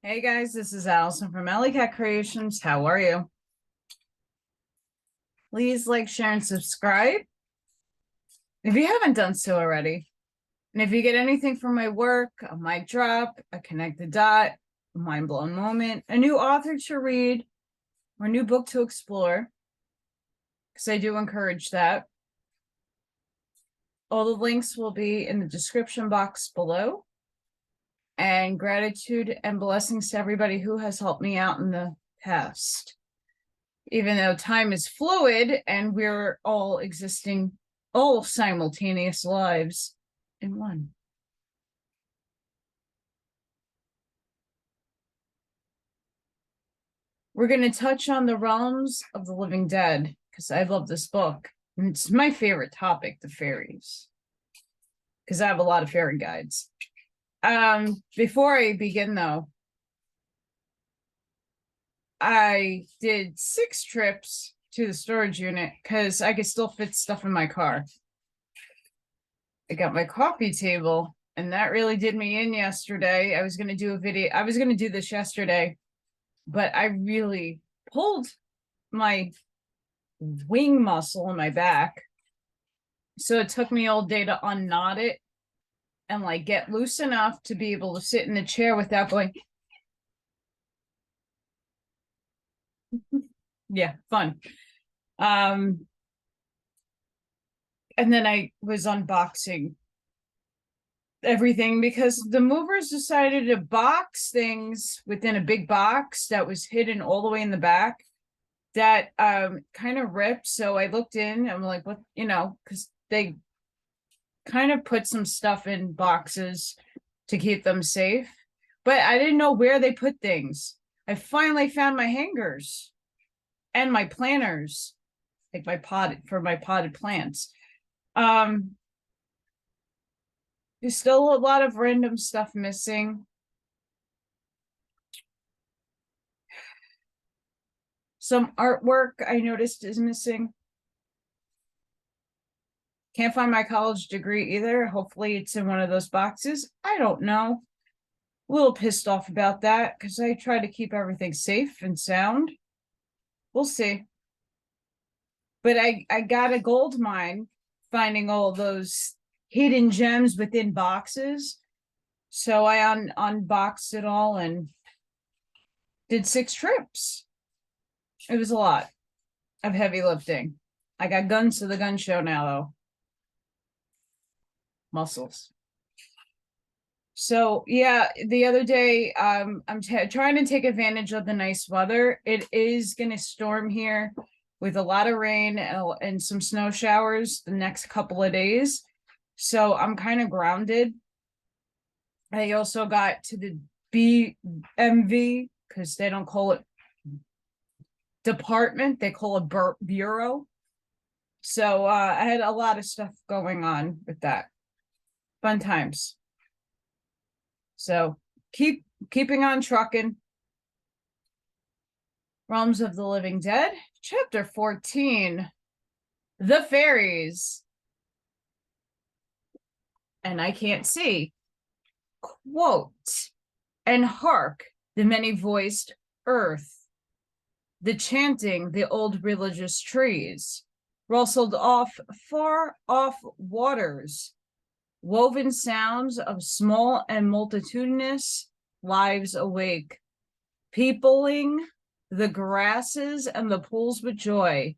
Hey guys, this is Allison from Alley Cat Creations. How are you? Please like, share, and subscribe if you haven't done so already. And if you get anything from my work, a mic drop, a connect the dot, a mind blown moment, a new author to read, or a new book to explore, because I do encourage that. All the links will be in the description box below. And gratitude and blessings to everybody who has helped me out in the past. Even though time is fluid and we're all existing all simultaneous lives in one. We're going to touch on the realms of the living dead because I love this book. And it's my favorite topic, the fairies, because I have a lot of fairy guides. Before I begin, though, I did 6 trips to the storage unit because I could still fit stuff in my car. I got my coffee table, and that really did me in yesterday. I was going to do a video. I was going to do this yesterday, but I really pulled my wing muscle in my back. So it took me all day to unknot it and like get loose enough to be able to sit in the chair without going. Yeah, fun. And then I was unboxing everything because the movers decided to box things within a big box that was hidden all the way in the back that kind of ripped. So I looked in, I'm like, what, because they kind of put some stuff in boxes to keep them safe, but I didn't know where they put things. I finally found my hangers and my planters, like my potted plants. There's still a lot of random stuff missing. Some artwork I noticed is missing. Can't find my college degree either. Hopefully it's in one of those boxes. I don't know. A little pissed off about that because I try to keep everything safe and sound. We'll see. But I got a gold mine finding all those hidden gems within boxes. So I unboxed it all and did 6 trips. It was a lot of heavy lifting. I got guns to the gun show now, though. Muscles. So yeah, the other day, I'm trying to take advantage of the nice weather. It is going to storm here with a lot of rain and some snow showers the next couple of days. So I'm kind of grounded. I also got to the BMV because they don't call it department, they call it bureau. So I had a lot of stuff going on with that. Fun times. So keeping on trucking. Realms of the Living Dead, chapter 14, the fairies. And I can't see. Quote, and hark the many-voiced earth, the chanting, the old religious trees, rustled off far off waters, woven sounds of small and multitudinous lives awake, peopling the grasses and the pools with joy,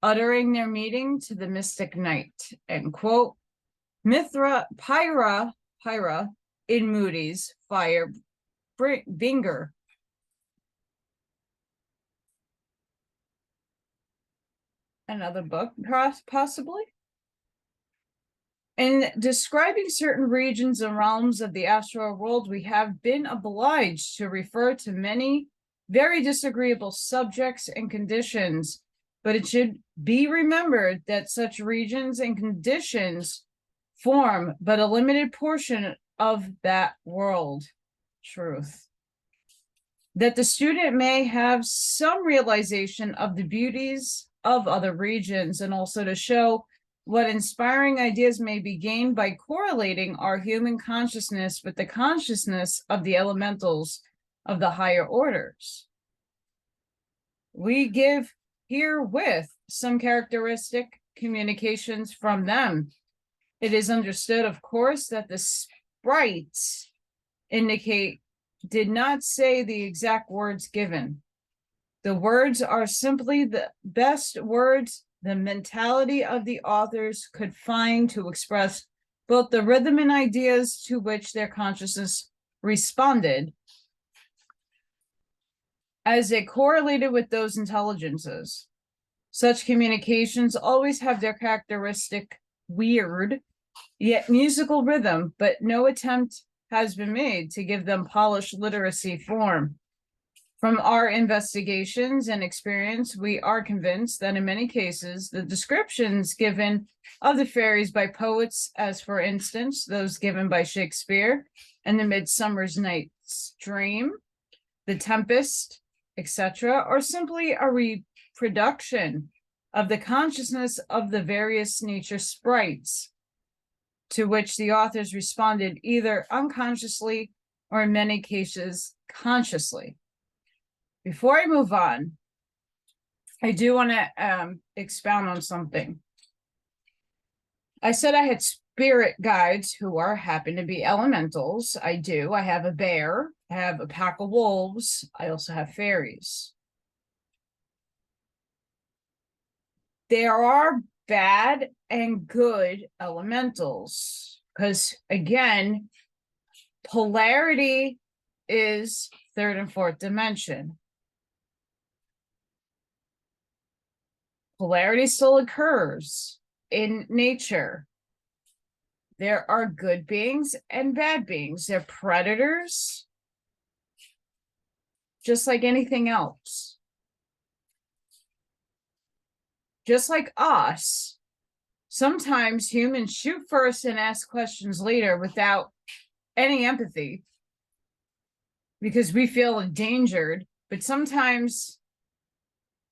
uttering their meeting to the mystic night. End quote. Pyra in Moody's Fire Binger. Another book, possibly. In describing certain regions and realms of the astral world, we have been obliged to refer to many very disagreeable subjects and conditions, but it should be remembered that such regions and conditions form but a limited portion of that world. Truth. That the student may have some realization of the beauties of other regions, and also to show what inspiring ideas may be gained by correlating our human consciousness with the consciousness of the elementals of the higher orders. We give herewith some characteristic communications from them. It is understood, of course, that the sprites did not say the exact words given. The words are simply the best words the mentality of the authors could find to express both the rhythm and ideas to which their consciousness responded as it correlated with those intelligences. Such communications always have their characteristic weird, yet musical rhythm, but no attempt has been made to give them polished literacy form. From our investigations and experience, we are convinced that in many cases, the descriptions given of the fairies by poets, as for instance, those given by Shakespeare and the Midsummer's Night's Dream, The Tempest, etc., are simply a reproduction of the consciousness of the various nature sprites to which the authors responded either unconsciously or in many cases consciously. Before I move on, I do want to expound on something. I said I had spirit guides who happen to be elementals. I do. I have a bear. I have a pack of wolves. I also have fairies. There are bad and good elementals because, again, polarity is third and fourth dimension. Polarity still occurs in nature. There are good beings and bad beings. They're predators, just like anything else. Just like us, sometimes humans shoot first and ask questions later without any empathy because we feel endangered, but sometimes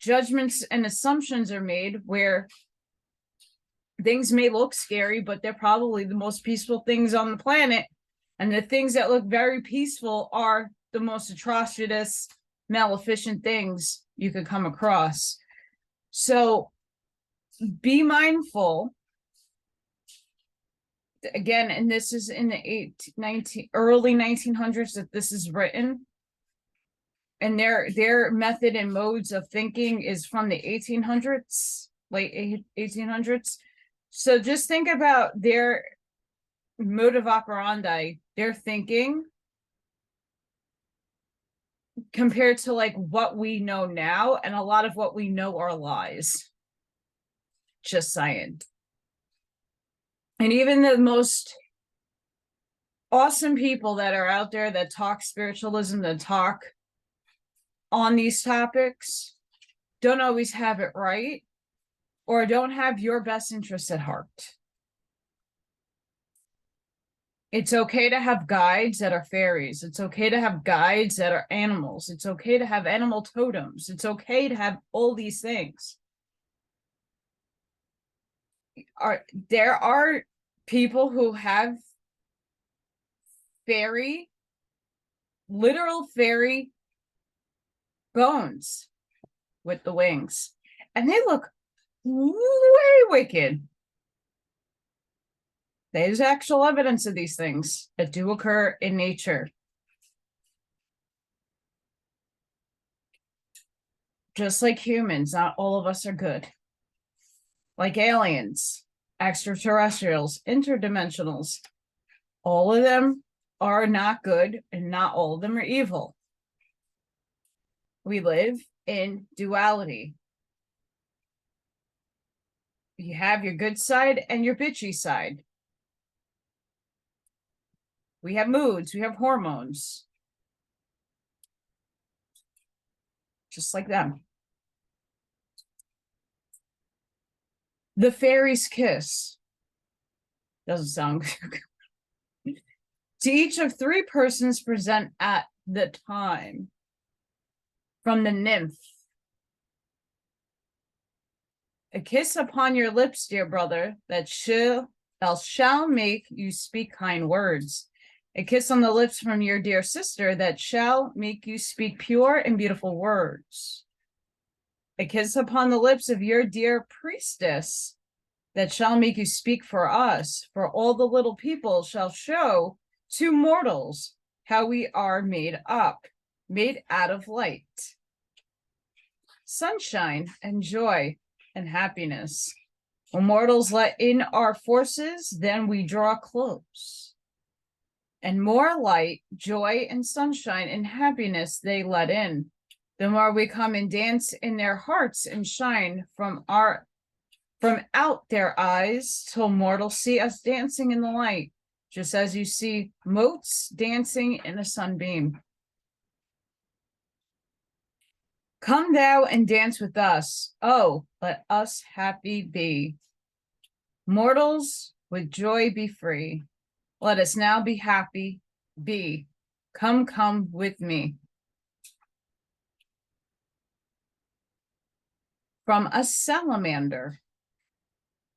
judgments and assumptions are made where things may look scary, but they're probably the most peaceful things on the planet. And the things that look very peaceful are the most atrocious, maleficent things you could come across. So be mindful. Again, and this is in the early 1900s that this is written. And their method and modes of thinking is from the 1800s, late 1800s. So just think about their mode of operandi, their thinking, compared to like what we know now. And a lot of what we know are lies. Just saying. And even the most awesome people that are out there that talk spiritualism, that talk on these topics, don't always have it right or don't have your best interests at heart. It's okay to have guides that are fairies. It's okay to have guides that are animals. It's okay to have animal totems. It's okay to have all these things. There are people who have literal fairy bones with the wings, and they look way wicked. There's actual evidence of these things that do occur in nature. Just like humans, not all of us are good. Like aliens, extraterrestrials, interdimensionals, all of them are not good and not all of them are evil. We live in duality. You have your good side and your bitchy side. We have moods, we have hormones. Just like them. The fairy's kiss. Doesn't sound good. To each of three persons present at the time. From the nymph. A kiss upon your lips, dear brother, that shall make you speak kind words. A kiss on the lips from your dear sister that shall make you speak pure and beautiful words. A kiss upon the lips of your dear priestess that shall make you speak for us, for all the little people shall show to mortals how we are made up, made out of light. Sunshine and joy and happiness. When mortals let in our forces, then we draw close. And more light, joy, and sunshine and happiness they let in, the more we come and dance in their hearts and shine from out their eyes, till mortals see us dancing in the light, just as you see motes dancing in a sunbeam. Come thou and dance with us. Oh, let us happy be. Mortals, with joy be free. Let us now be happy, be. Come, come with me. From a salamander.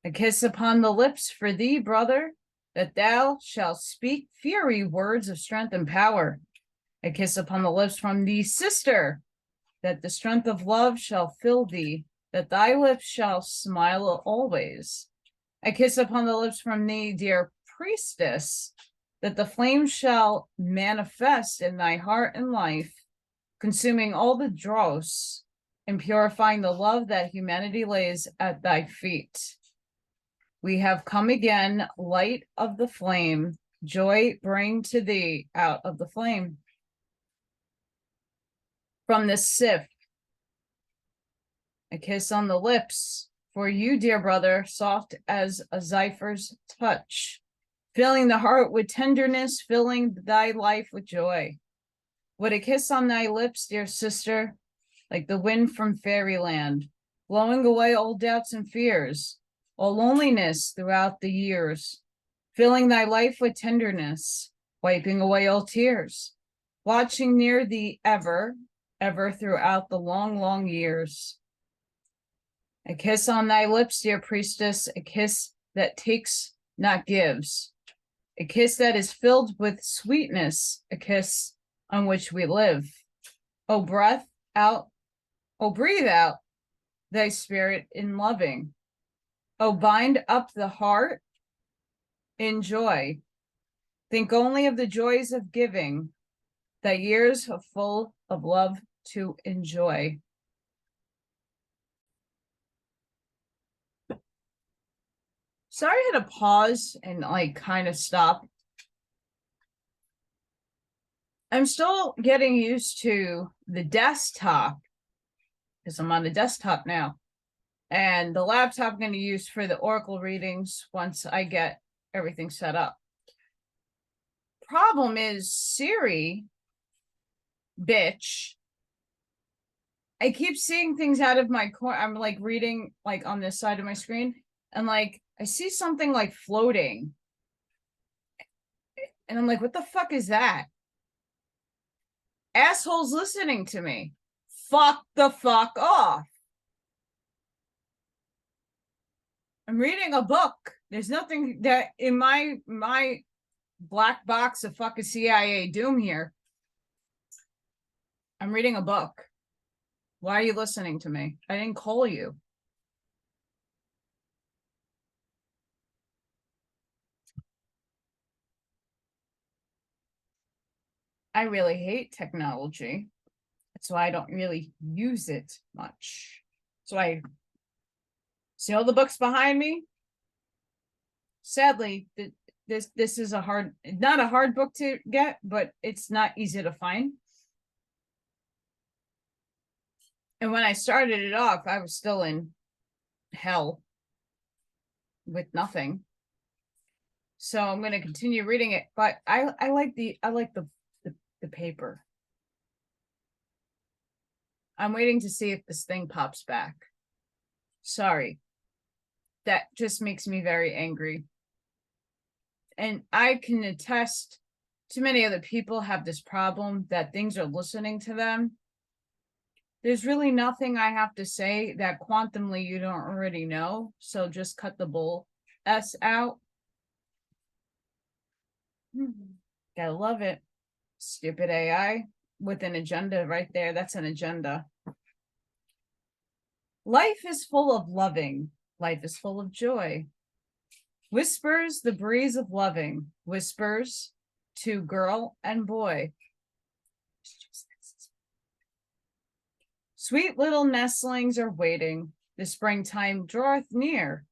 A kiss upon the lips for thee, brother, that thou shalt speak fury words of strength and power. A kiss upon the lips from thee, sister, that the strength of love shall fill thee, that thy lips shall smile always. A kiss upon the lips from thee, dear priestess, that the flame shall manifest in thy heart and life, consuming all the dross and purifying the love that humanity lays at thy feet. We have come again, light of the flame, joy bring to thee out of the flame. From the sif, a kiss on the lips for you, dear brother, soft as a zephyr's touch, filling the heart with tenderness, filling thy life with joy. What a kiss on thy lips, dear sister, like the wind from fairyland, blowing away all doubts and fears, all loneliness throughout the years, filling thy life with tenderness, wiping away all tears, watching near thee ever, ever throughout the long, long years. A kiss on thy lips, dear priestess, a kiss that takes, not gives, a kiss that is filled with sweetness, a kiss on which we live. Oh, breathe out thy spirit in loving. Oh, bind up the heart in joy. Think only of the joys of giving, thy years are full of love to enjoy. Sorry I had to pause and like kind of stop. I'm still getting used to the desktop because I'm on the desktop now. And the laptop I'm going to use for the Oracle readings once I get everything set up. Problem is Siri, bitch. I keep seeing things out of my corner. I'm like reading like on this side of my screen and like I see something like floating. And I'm like, what the fuck is that? Assholes listening to me. Fuck the fuck off. I'm reading a book. There's nothing that in my black box of fucking CIA doom here. I'm reading a book. Why are you listening to me? I didn't call you. I really hate technology. That's why I don't really use it much. So I see all the books behind me. Sadly, this is not a hard book to get, but it's not easy to find. And when I started it off, I was still in hell with nothing. So I'm going to continue reading it, but I like the paper. I'm waiting to see if this thing pops back. Sorry. That just makes me very angry. And I can attest to many other people have this problem that things are listening to them. There's really nothing I have to say that quantumly you don't already know. So just cut the bull S out. Gotta love it. Stupid AI with an agenda right there. That's an agenda. Life is full of loving. Life is full of joy. Whispers the breeze of loving. Whispers to girl and boy. Sweet little nestlings are waiting. The springtime draweth near.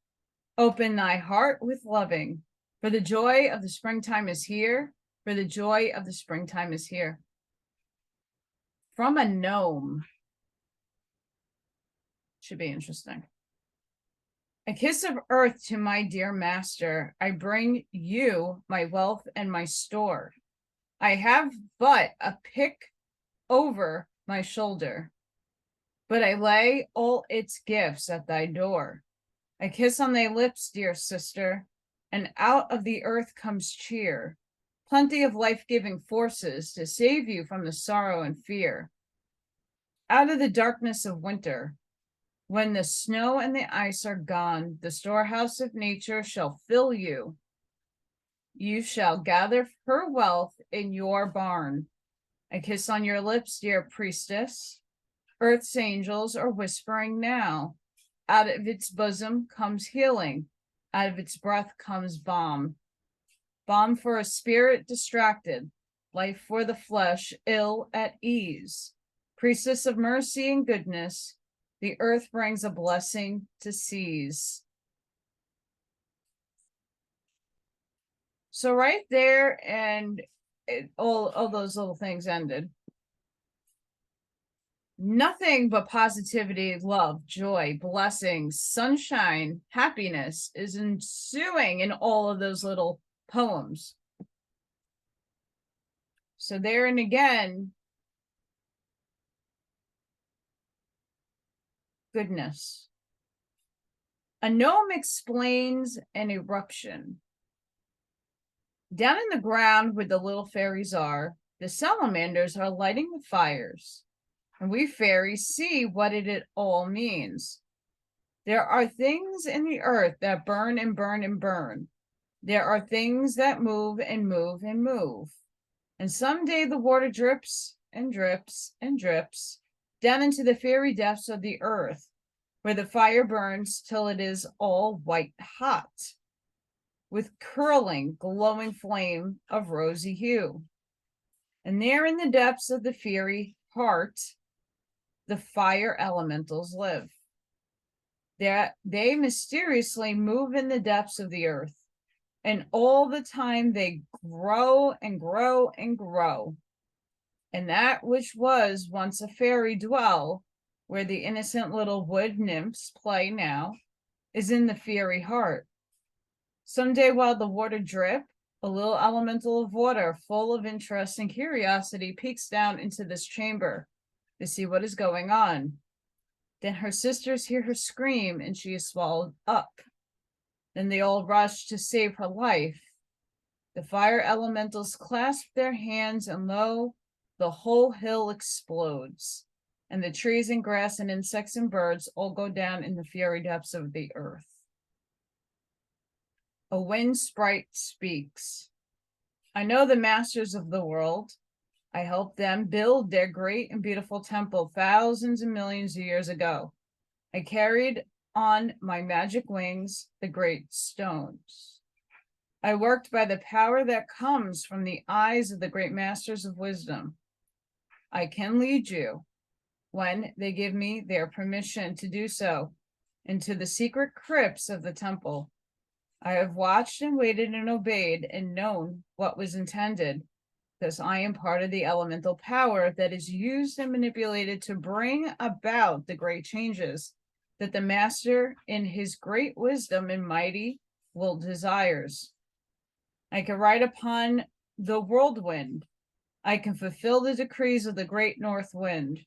Open thy heart with loving. For the joy of the springtime is here. For the joy of the springtime is here. From a gnome. Should be interesting. A kiss of earth to my dear master. I bring you my wealth and my store. I have but a pick over my shoulder, but I lay all its gifts at thy door. A kiss on thy lips, dear sister, and out of the earth comes cheer, plenty of life-giving forces to save you from the sorrow and fear. Out of the darkness of winter, when the snow and the ice are gone, the storehouse of nature shall fill you. You shall gather her wealth in your barn. A kiss on your lips, dear priestess. Earth's angels are whispering now. Out of its bosom comes healing. Out of its breath comes balm. Balm for a spirit distracted, life for the flesh ill at ease. Priestess of mercy and goodness, the earth brings a blessing to seize. So right there, and all those little things ended. Nothing but positivity, love, joy, blessings, sunshine, happiness is ensuing in all of those little poems. So there and again, goodness. A gnome explains an eruption. Down in the ground where the little fairies are, the salamanders are lighting the fires, and we fairies see what it all means. There are things in the earth that burn and burn and burn. There are things that move and move and move. And someday the water drips and drips and drips down into the fairy depths of the earth, where the fire burns till it is all white hot, with curling, glowing flame of rosy hue. And there in the depths of the fairy heart, the fire elementals live. They mysteriously move in the depths of the earth, and all the time they grow and grow and grow. And that which was once a fairy dwell, where the innocent little wood nymphs play now, is in the fairy heart. Someday while the water drip, a little elemental of water full of interest and curiosity peeks down into this chamber to see what is going on. Then her sisters hear her scream and she is swallowed up. Then they all rush to save her life. The fire elementals clasp their hands and lo, the whole hill explodes. And the trees and grass and insects and birds all go down in the fiery depths of the earth. A wind sprite speaks. I know the masters of the world. I helped them build their great and beautiful temple thousands and millions of years ago. I carried on my magic wings the great stones. I worked by the power that comes from the eyes of the great masters of wisdom. I can lead you, when they give me their permission to do so, into the secret crypts of the temple. I have watched and waited and obeyed and known what was intended, because I am part of the elemental power that is used and manipulated to bring about the great changes that the master in his great wisdom and mighty will desires. I can ride upon the whirlwind. I can fulfill the decrees of the great north wind.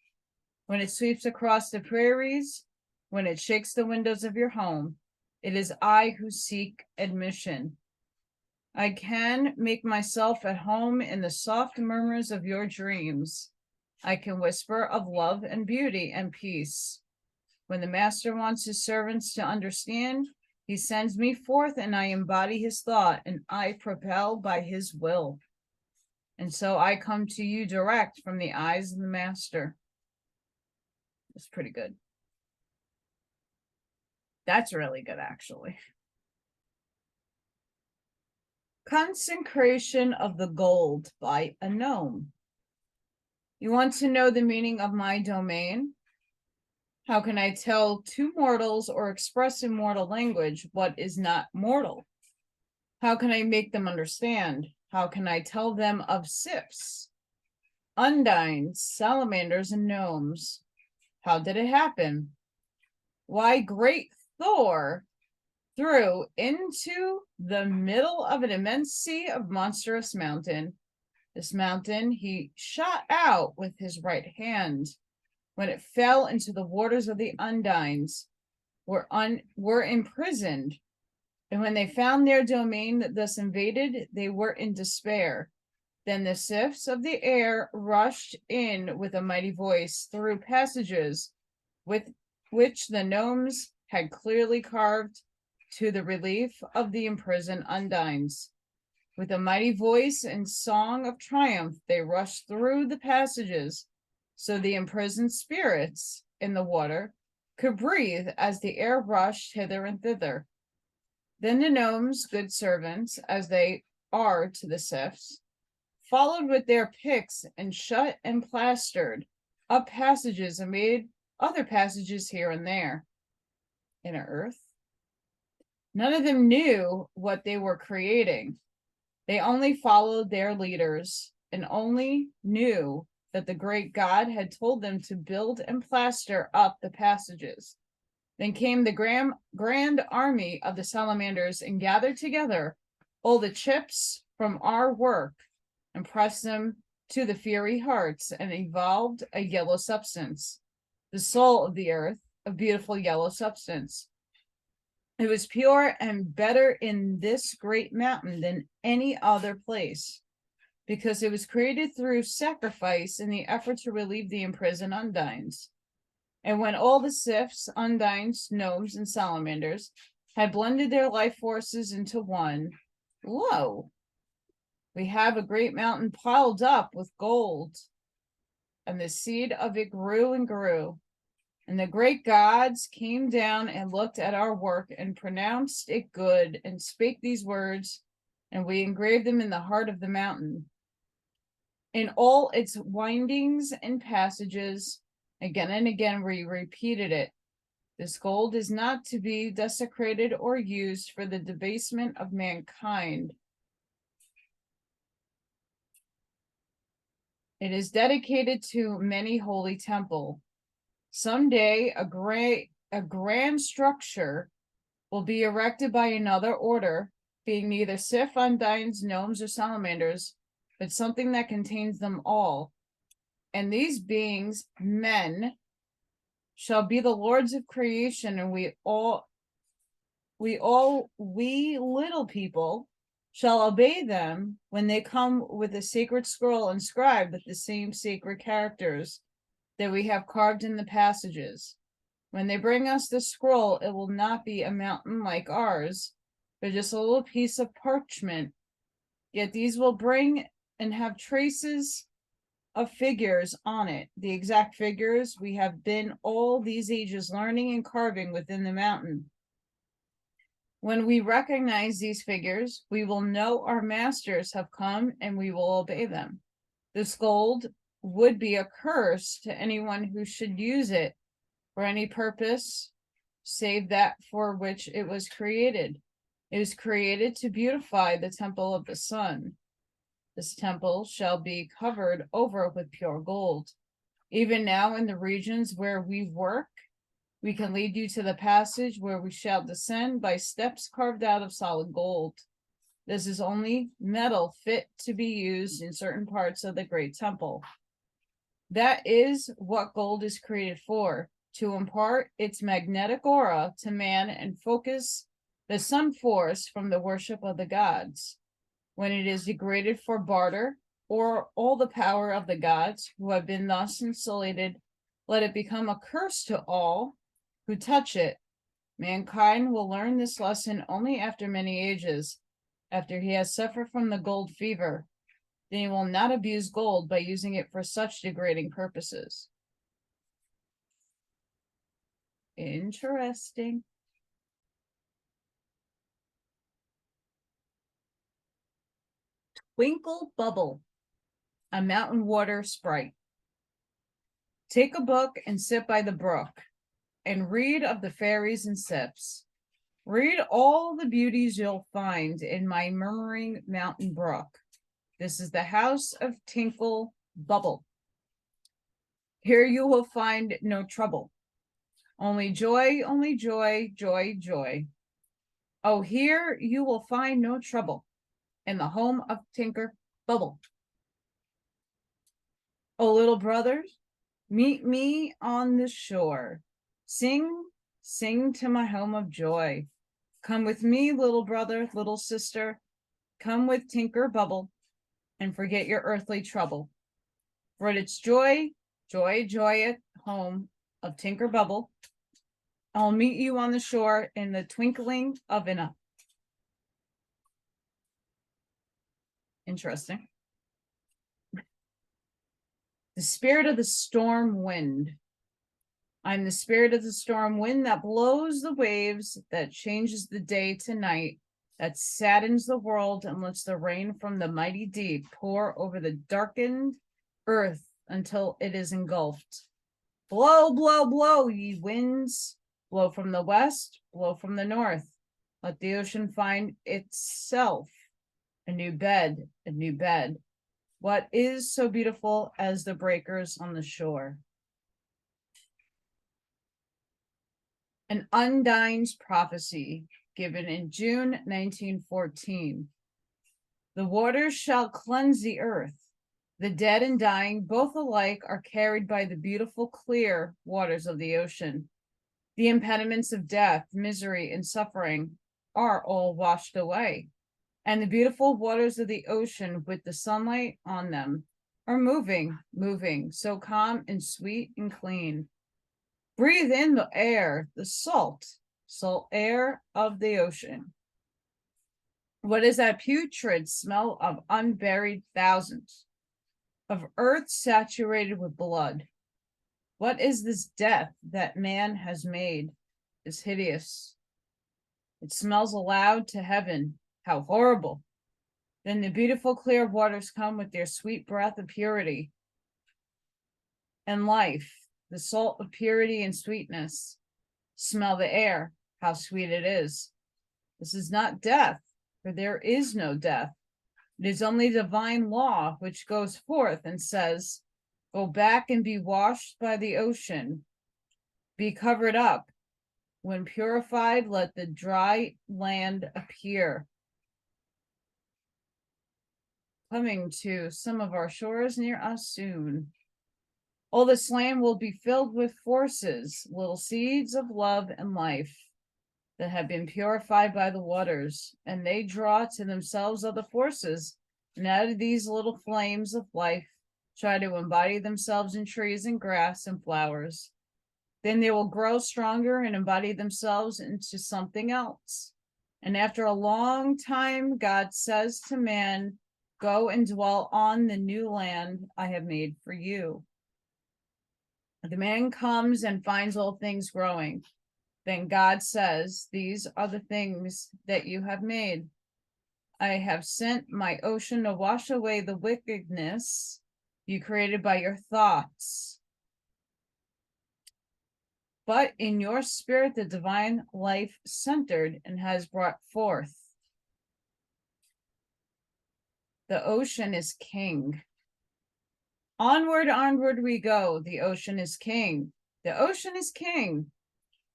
When it sweeps across the prairies, when it shakes the windows of your home, it is I who seek admission. I can make myself at home in the soft murmurs of your dreams. I can whisper of love and beauty and peace. When the master wants his servants to understand, he sends me forth and I embody his thought and I propel by his will. And so I come to you direct from the eyes of the master. It's pretty good. That's really good, actually. Consecration of the Gold by a Gnome. You want to know the meaning of my domain? How can I tell two mortals or express in mortal language what is not mortal? How can I make them understand? How can I tell them of sifts, undines, salamanders, and gnomes? How did it happen? Why, great Thor threw into the middle of an immense sea of monstrous mountain. This mountain he shot out with his right hand. When it fell into the waters of the Undines, were imprisoned. And when they found their domain thus invaded, they were in despair. Then the sifts of the air rushed in with a mighty voice through passages with which the gnomes had clearly carved to the relief of the imprisoned Undines. With a mighty voice and song of triumph, they rushed through the passages, so the imprisoned spirits in the water could breathe as the air rushed hither and thither. Then the gnomes, good servants, as they are to the sifts, followed with their picks and shut and plastered up passages and made other passages here and there. Inner earth. None of them knew what they were creating. They only followed their leaders and only knew that the great God had told them to build and plaster up the passages. Then came the grand army of the salamanders and gathered together all the chips from our work and pressed them to the fiery hearts and evolved a yellow substance, the soul of the earth, a beautiful yellow substance. It was pure and better in this great mountain than any other place, because it was created through sacrifice in the effort to relieve the imprisoned Undines. And when all the sifts, Undines, gnomes, and salamanders had blended their life forces into one, lo, we have a great mountain piled up with gold, and the seed of it grew and grew. And the great gods came down and looked at our work and pronounced it good and spake these words, and we engraved them in the heart of the mountain. In all its windings and passages, again and again we repeated it. This gold is not to be desecrated or used for the debasement of mankind. It is dedicated to many holy temple. Someday a grand structure will be erected by another order, being neither sif, undines, gnomes, or salamanders, but something that contains them all. And these beings, men, shall be the lords of creation, and we little people shall obey them when they come with a sacred scroll inscribed with the same sacred characters that we have carved in the passages. When they bring us the scroll, it will not be a mountain like ours, but just a little piece of parchment. Yet these will bring and have traces of figures on it, the exact figures we have been all these ages learning and carving within the mountain. When we recognize these figures, we will know our masters have come and we will obey them. This gold would be a curse to anyone who should use it for any purpose save that for which it was created. It was created to beautify the temple of the sun. This temple shall be covered over with pure gold. Even now in the regions where we work, we can lead you to the passage where we shall descend by steps carved out of solid gold. This is only metal fit to be used in certain parts of the great temple. That is what gold is created for, to impart its magnetic aura to man and focus the sun force from the worship of the gods. When it is degraded for barter, or all the power of the gods who have been thus insulated, let it become a curse to all who touch it. Mankind will learn this lesson only after many ages, after he has suffered from the gold fever. then you will not abuse gold by using it for such degrading purposes. Interesting. Twinkle Bubble, a mountain water sprite. Take a book and sit by the brook, and read of the fairies and sips. Read all the beauties you'll find in my murmuring mountain brook. This is the house of Tinkle Bubble. Here you will find no trouble. Only joy, joy, joy. Oh, here you will find no trouble in the home of Tinker Bubble. Oh, little brothers, meet me on the shore. Sing, sing to my home of joy. Come with me, little brother, little sister. Come with Tinker Bubble and forget your earthly trouble. For it's joy, joy, joy at home of Tinker Bubble. I'll meet you on the shore in the twinkling of an eye. Interesting. The spirit of the storm wind. I'm the spirit of the storm wind that blows the waves, that changes the day to night, that saddens the world and lets the rain from the mighty deep pour over the darkened earth until it is engulfed. Blow, blow, blow, ye winds. Blow from the west, blow from the north. Let the ocean find itself a new bed, a new bed. What is so beautiful as the breakers on the shore? An Undine's prophecy given in June 1914. The waters shall cleanse the earth. The dead and dying, both alike, are carried by the beautiful, clear waters of the ocean. The impediments of death, misery, and suffering are all washed away. And the beautiful waters of the ocean with the sunlight on them are moving, moving, so calm and sweet and clean. Breathe in the air, the salt air of the ocean. What is that putrid smell of unburied thousands, of earth saturated with blood? What is this death that man has made? Is hideous. It smells aloud to heaven. How horrible. Then the beautiful clear waters come with their sweet breath of purity and life, the salt of purity and sweetness. Smell the air, how sweet it is. This is not death, for there is no death. It is only divine law which goes forth and says, go back and be washed by the ocean. Be covered up. When purified, let the dry land appear. Coming to some of our shores near us soon. All this land will be filled with forces, little seeds of love and life that have been purified by the waters, and they draw to themselves other forces, and out of these little flames of life try to embody themselves in trees and grass and flowers. Then they will grow stronger and embody themselves into something else. And after a long time, God says to man, go and dwell on the new land I have made for you. The man comes and finds all things growing. Then God says, these are the things that you have made. I have sent my ocean to wash away the wickedness you created by your thoughts. But in your spirit, the divine life centered and has brought forth. The ocean is king. Onward, onward we go. The ocean is king. The ocean is king.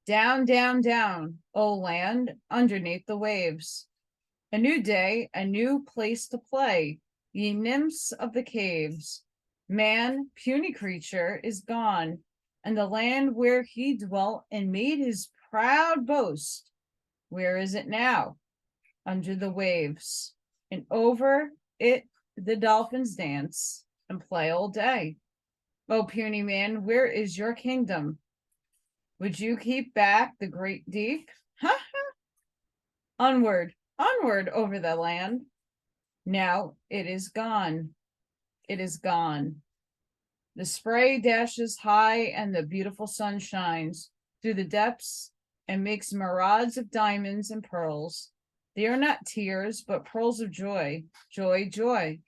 Down, down, down, O land, underneath the waves. A new day, a new place to play, ye nymphs of the caves. Man, puny creature, is gone, and the land where he dwelt and made his proud boast, where is it now? Under the waves, and over it the dolphins dance and play all day. O puny man, where is your kingdom? Would you keep back the great deep? Ha ha! Onward, onward over the land. Now it is gone. it is gone. The spray dashes high and the beautiful sun shines through the depths and makes mirage of diamonds and pearls. They are not tears, but pearls of joy, joy, joy.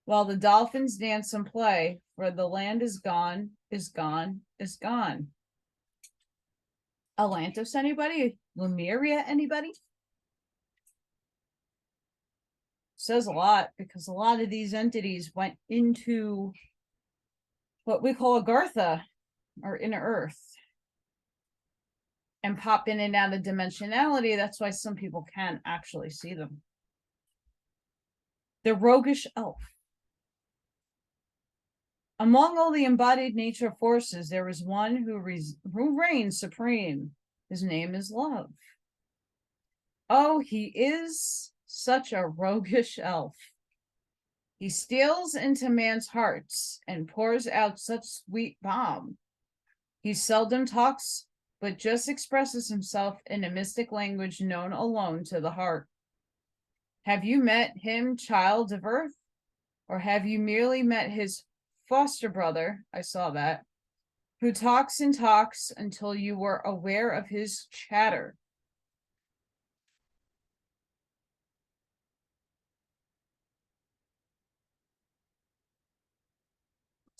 While the dolphins dance and play, for the land is gone, is gone, is gone. Atlantis, anybody? Lemuria, anybody? Says a lot because a lot of these entities went into what we call Agartha, or inner earth, and pop in and out of dimensionality. That's why some people can't actually see them. The roguish elf. Among all the embodied nature forces, there is one who reigns supreme. His name is love. Oh, he is such a roguish elf. He steals into man's hearts and pours out such sweet balm. He seldom talks, but just expresses himself in a mystic language known alone to the heart. Have you met him, child of earth? Or have you merely met his foster brother? I saw that. Who talks and talks until you were aware of his chatter.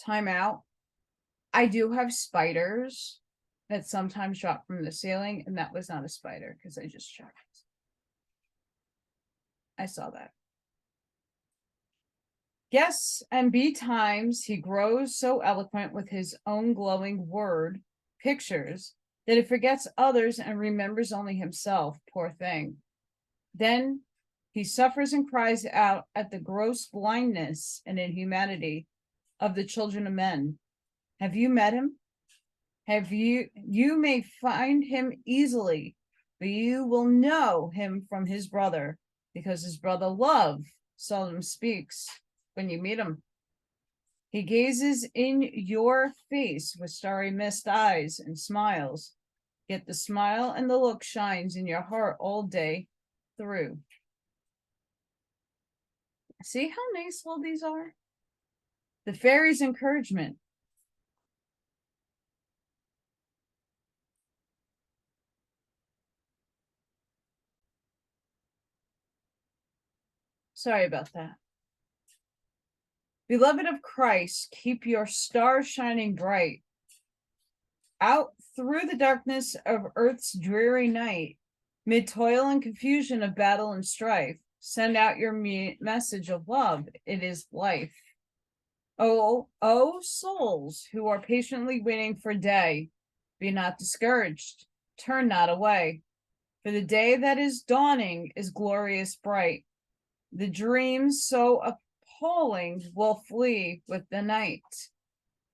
Time out. I do have spiders that sometimes drop from the ceiling, and that was not a spider because I just checked. I saw that. Yes, and betimes he grows so eloquent with his own glowing word pictures that he forgets others and remembers only himself, poor thing. Then he suffers and cries out at the gross blindness and inhumanity of the children of men. Have you met him? You may find him easily, but you will know him from his brother, because his brother love seldom speaks when you meet him. He gazes in your face with starry mist eyes and smiles, yet the smile and the look shines in your heart all day through. See how nice all these are? The fairies' encouragement. Sorry about that. Beloved of Christ, keep your star shining bright. Out through the darkness of earth's dreary night, mid toil and confusion of battle and strife, send out your message of love. It is life. Oh, souls who are patiently waiting for day, be not discouraged, turn not away. For the day that is dawning is glorious bright. The dreams so appalling will flee with the night.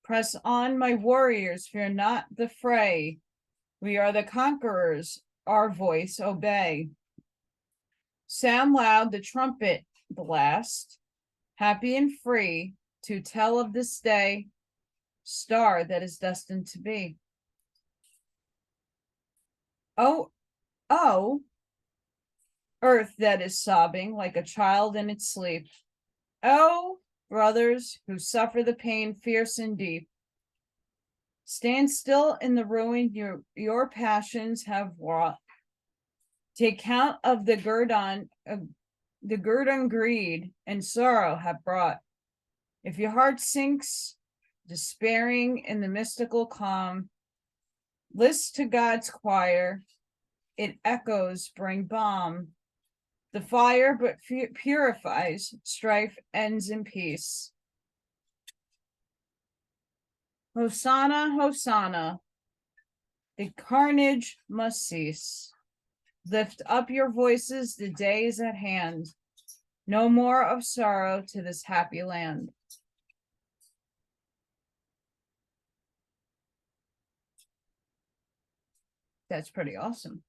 Press on, my warriors, fear not the fray. We are the conquerors, our voice obey. Sound loud the trumpet blast, happy and free to tell of this day, star that is destined to be. Oh, earth that is sobbing like a child in its sleep. Oh, brothers who suffer the pain fierce and deep. Stand still in the ruin your passions have wrought. Take count of the guerdon greed and sorrow have brought. If your heart sinks, despairing in the mystical calm, list to God's choir, it echoes bring balm. The fire but purifies, strife ends in peace. Hosanna, Hosanna, the carnage must cease. Lift up your voices, the day is at hand. No more of sorrow to this happy land. That's pretty awesome.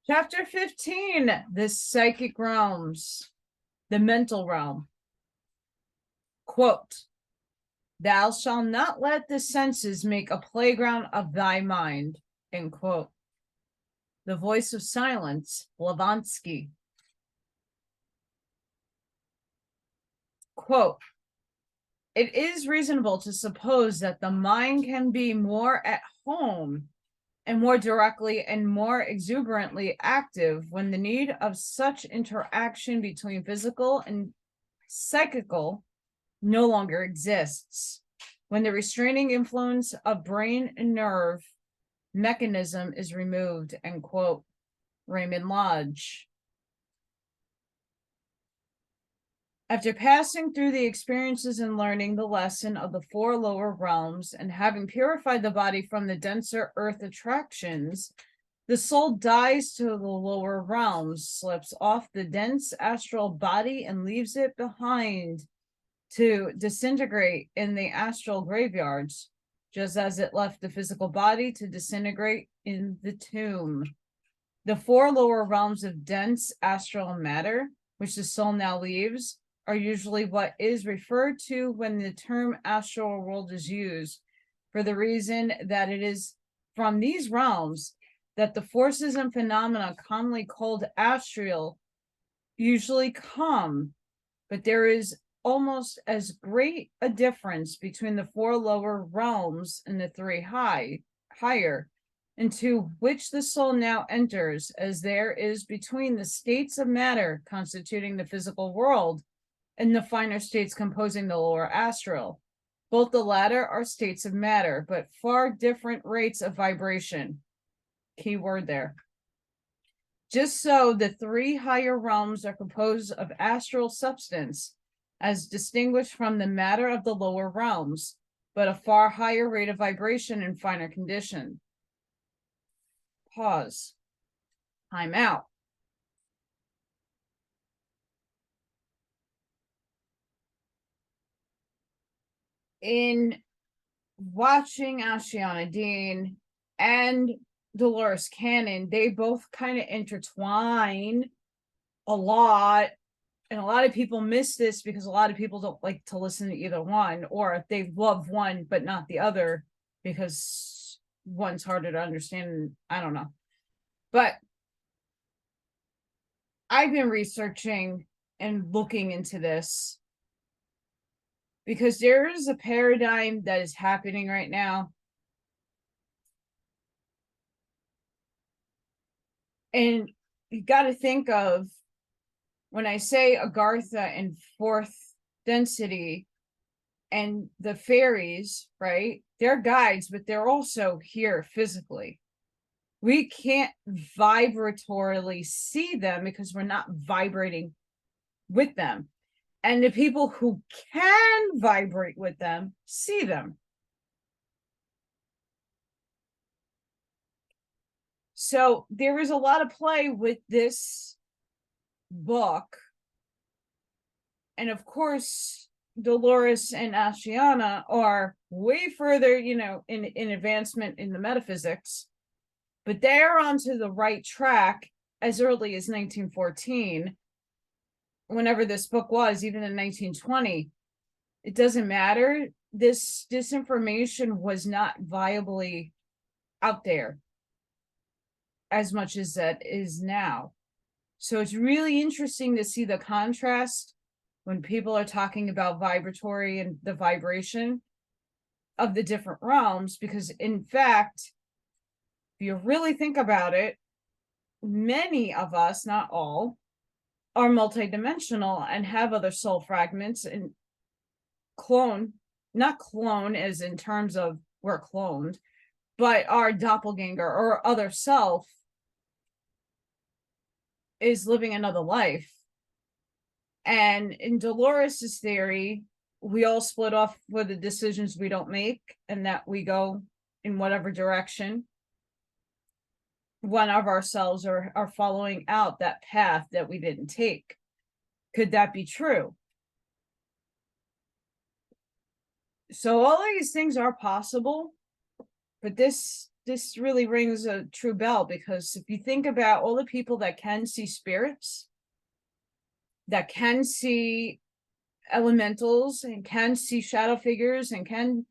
Chapter 15, the psychic realms, the mental realm. Quote, thou shalt not let the senses make a playground of thy mind, end quote. The Voice of Silence, Blavatsky. quote, it is reasonable to suppose that the mind can be more at home and more directly and more exuberantly active when the need of such interaction between physical and psychical no longer exists, when the restraining influence of brain and nerve mechanism is removed, end quote. Raymond Lodge. After passing through the experiences and learning the lesson of the four lower realms and having purified the body from the denser earth attractions, the soul dies to the lower realms, slips off the dense astral body, and leaves it behind to disintegrate in the astral graveyards, just as it left the physical body to disintegrate in the tomb. The four lower realms of dense astral matter, which the soul now leaves, are usually what is referred to when the term astral world is used, for the reason that it is from these realms that the forces and phenomena commonly called astral usually come, but there is almost as great a difference between the four lower realms and the three higher, into which the soul now enters, as there is between the states of matter constituting the physical world and the finer states composing the lower astral. Both the latter are states of matter, but far different rates of vibration. Key word there. Just so, the three higher realms are composed of astral substance, as distinguished from the matter of the lower realms, but a far higher rate of vibration in finer condition. Pause. Time out. In watching Ashayana Dean and Dolores Cannon, they both kind of intertwine a lot, and a lot of people miss this because a lot of people don't like to listen to either one, or they love one but not the other because one's harder to understand. I don't know, but I've been researching and looking into this because there is a paradigm that is happening right now. And you got to think of, when I say Agartha and fourth density and the fairies, right? They're guides, but they're also here physically. We can't vibratorily see them because we're not vibrating with them. And the people who can vibrate with them see them. So there is a lot of play with this book. And of course, Dolores and Ashayana are way further, in advancement in the metaphysics, but they're onto the right track as early as 1914. Whenever this book was, even in 1920, it doesn't matter. This information was not viably out there as much as that is now. So it's really interesting to see the contrast when people are talking about vibratory and the vibration of the different realms, because in fact, if you really think about it, many of us, not all, are multidimensional and have other soul fragments and not clone as in terms of we're cloned, but our doppelganger or other self is living another life. And in Dolores's theory, we all split off for the decisions we don't make, and that we go in whatever direction one of ourselves are following out that path that we didn't take. Could that be true? So all these things are possible, but this really rings a true bell, because if you think about all the people that can see spirits, that can see elementals and can see shadow figures and can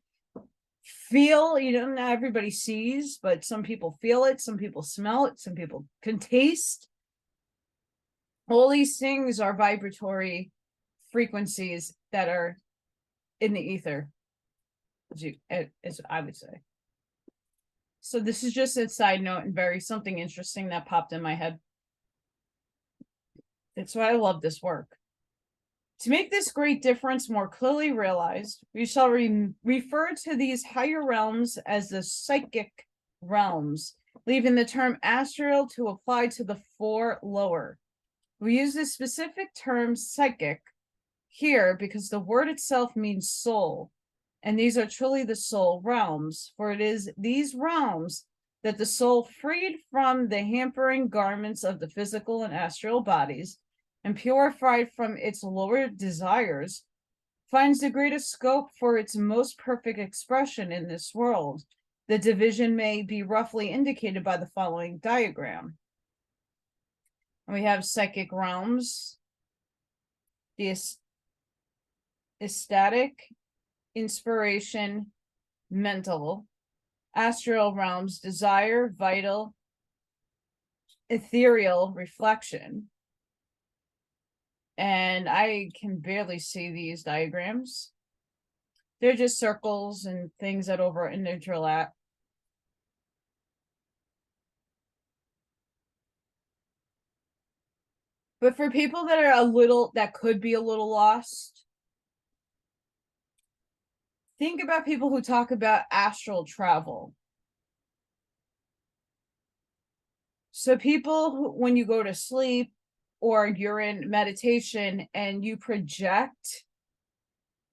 feel, not everybody sees, but some people feel it, some people smell it, some people can taste. All these things are vibratory frequencies that are in the ether, as I would say. So this is just a side note and very something interesting that popped in my head. That's why I love this work. To make this great difference more clearly realized, we shall refer to these higher realms as the psychic realms, leaving the term astral to apply to the four lower. We use the specific term psychic here because the word itself means soul, and these are truly the soul realms, for it is these realms that the soul, freed from the hampering garments of the physical and astral bodies, and purified from its lower desires, finds the greatest scope for its most perfect expression in this world. The division may be roughly indicated by the following diagram. We have psychic realms, the ecstatic, inspiration, mental, astral realms, desire, vital, ethereal, reflection. And I can barely see these diagrams. They're just circles and things that over interlap. But for people that are that could be a little lost, think about people who talk about astral travel. So people, when you go to sleep or you're in meditation and you project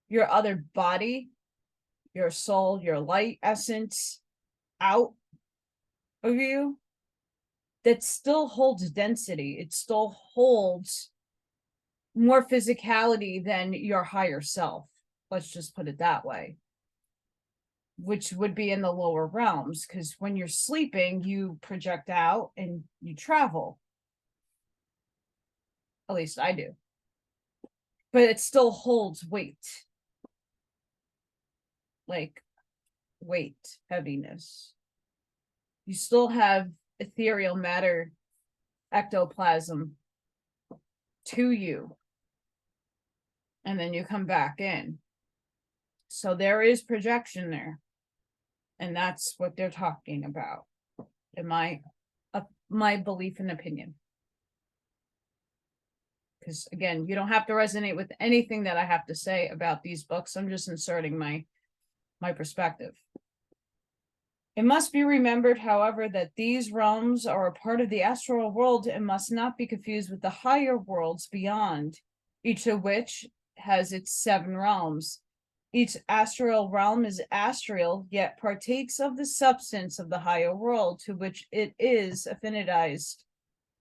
your other body, your soul, your light essence out of you, that still holds density. It still holds more physicality than your higher self. Let's just put it that way, which would be in the lower realms, because when you're sleeping, you project out and you travel. At least I do. But it still holds weight. Like weight, heaviness. You still have ethereal matter, ectoplasm to you. And then you come back in. So there is projection there. And that's what they're talking about, in my belief and opinion. Because again, you don't have to resonate with anything that I have to say about these books. I'm just inserting my perspective. It must be remembered, however, that these realms are a part of the astral world and must not be confused with the higher worlds beyond, each of which has its 7 realms. Each astral realm is astral, yet partakes of the substance of the higher world to which it is affinitized.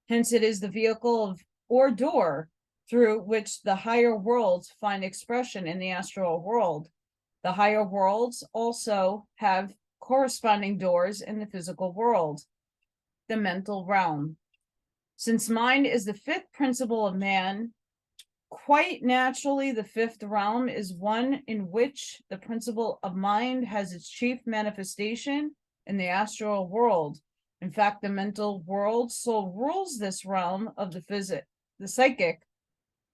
Hence, it is the vehicle of or door through which the higher worlds find expression in the astral world. The higher worlds also have corresponding doors in the physical world, the mental realm. Since mind is the 5th principle of man, quite naturally, the 5th realm is one in which the principle of mind has its chief manifestation in the astral world. In fact, the mental world so rules this realm of the psychic,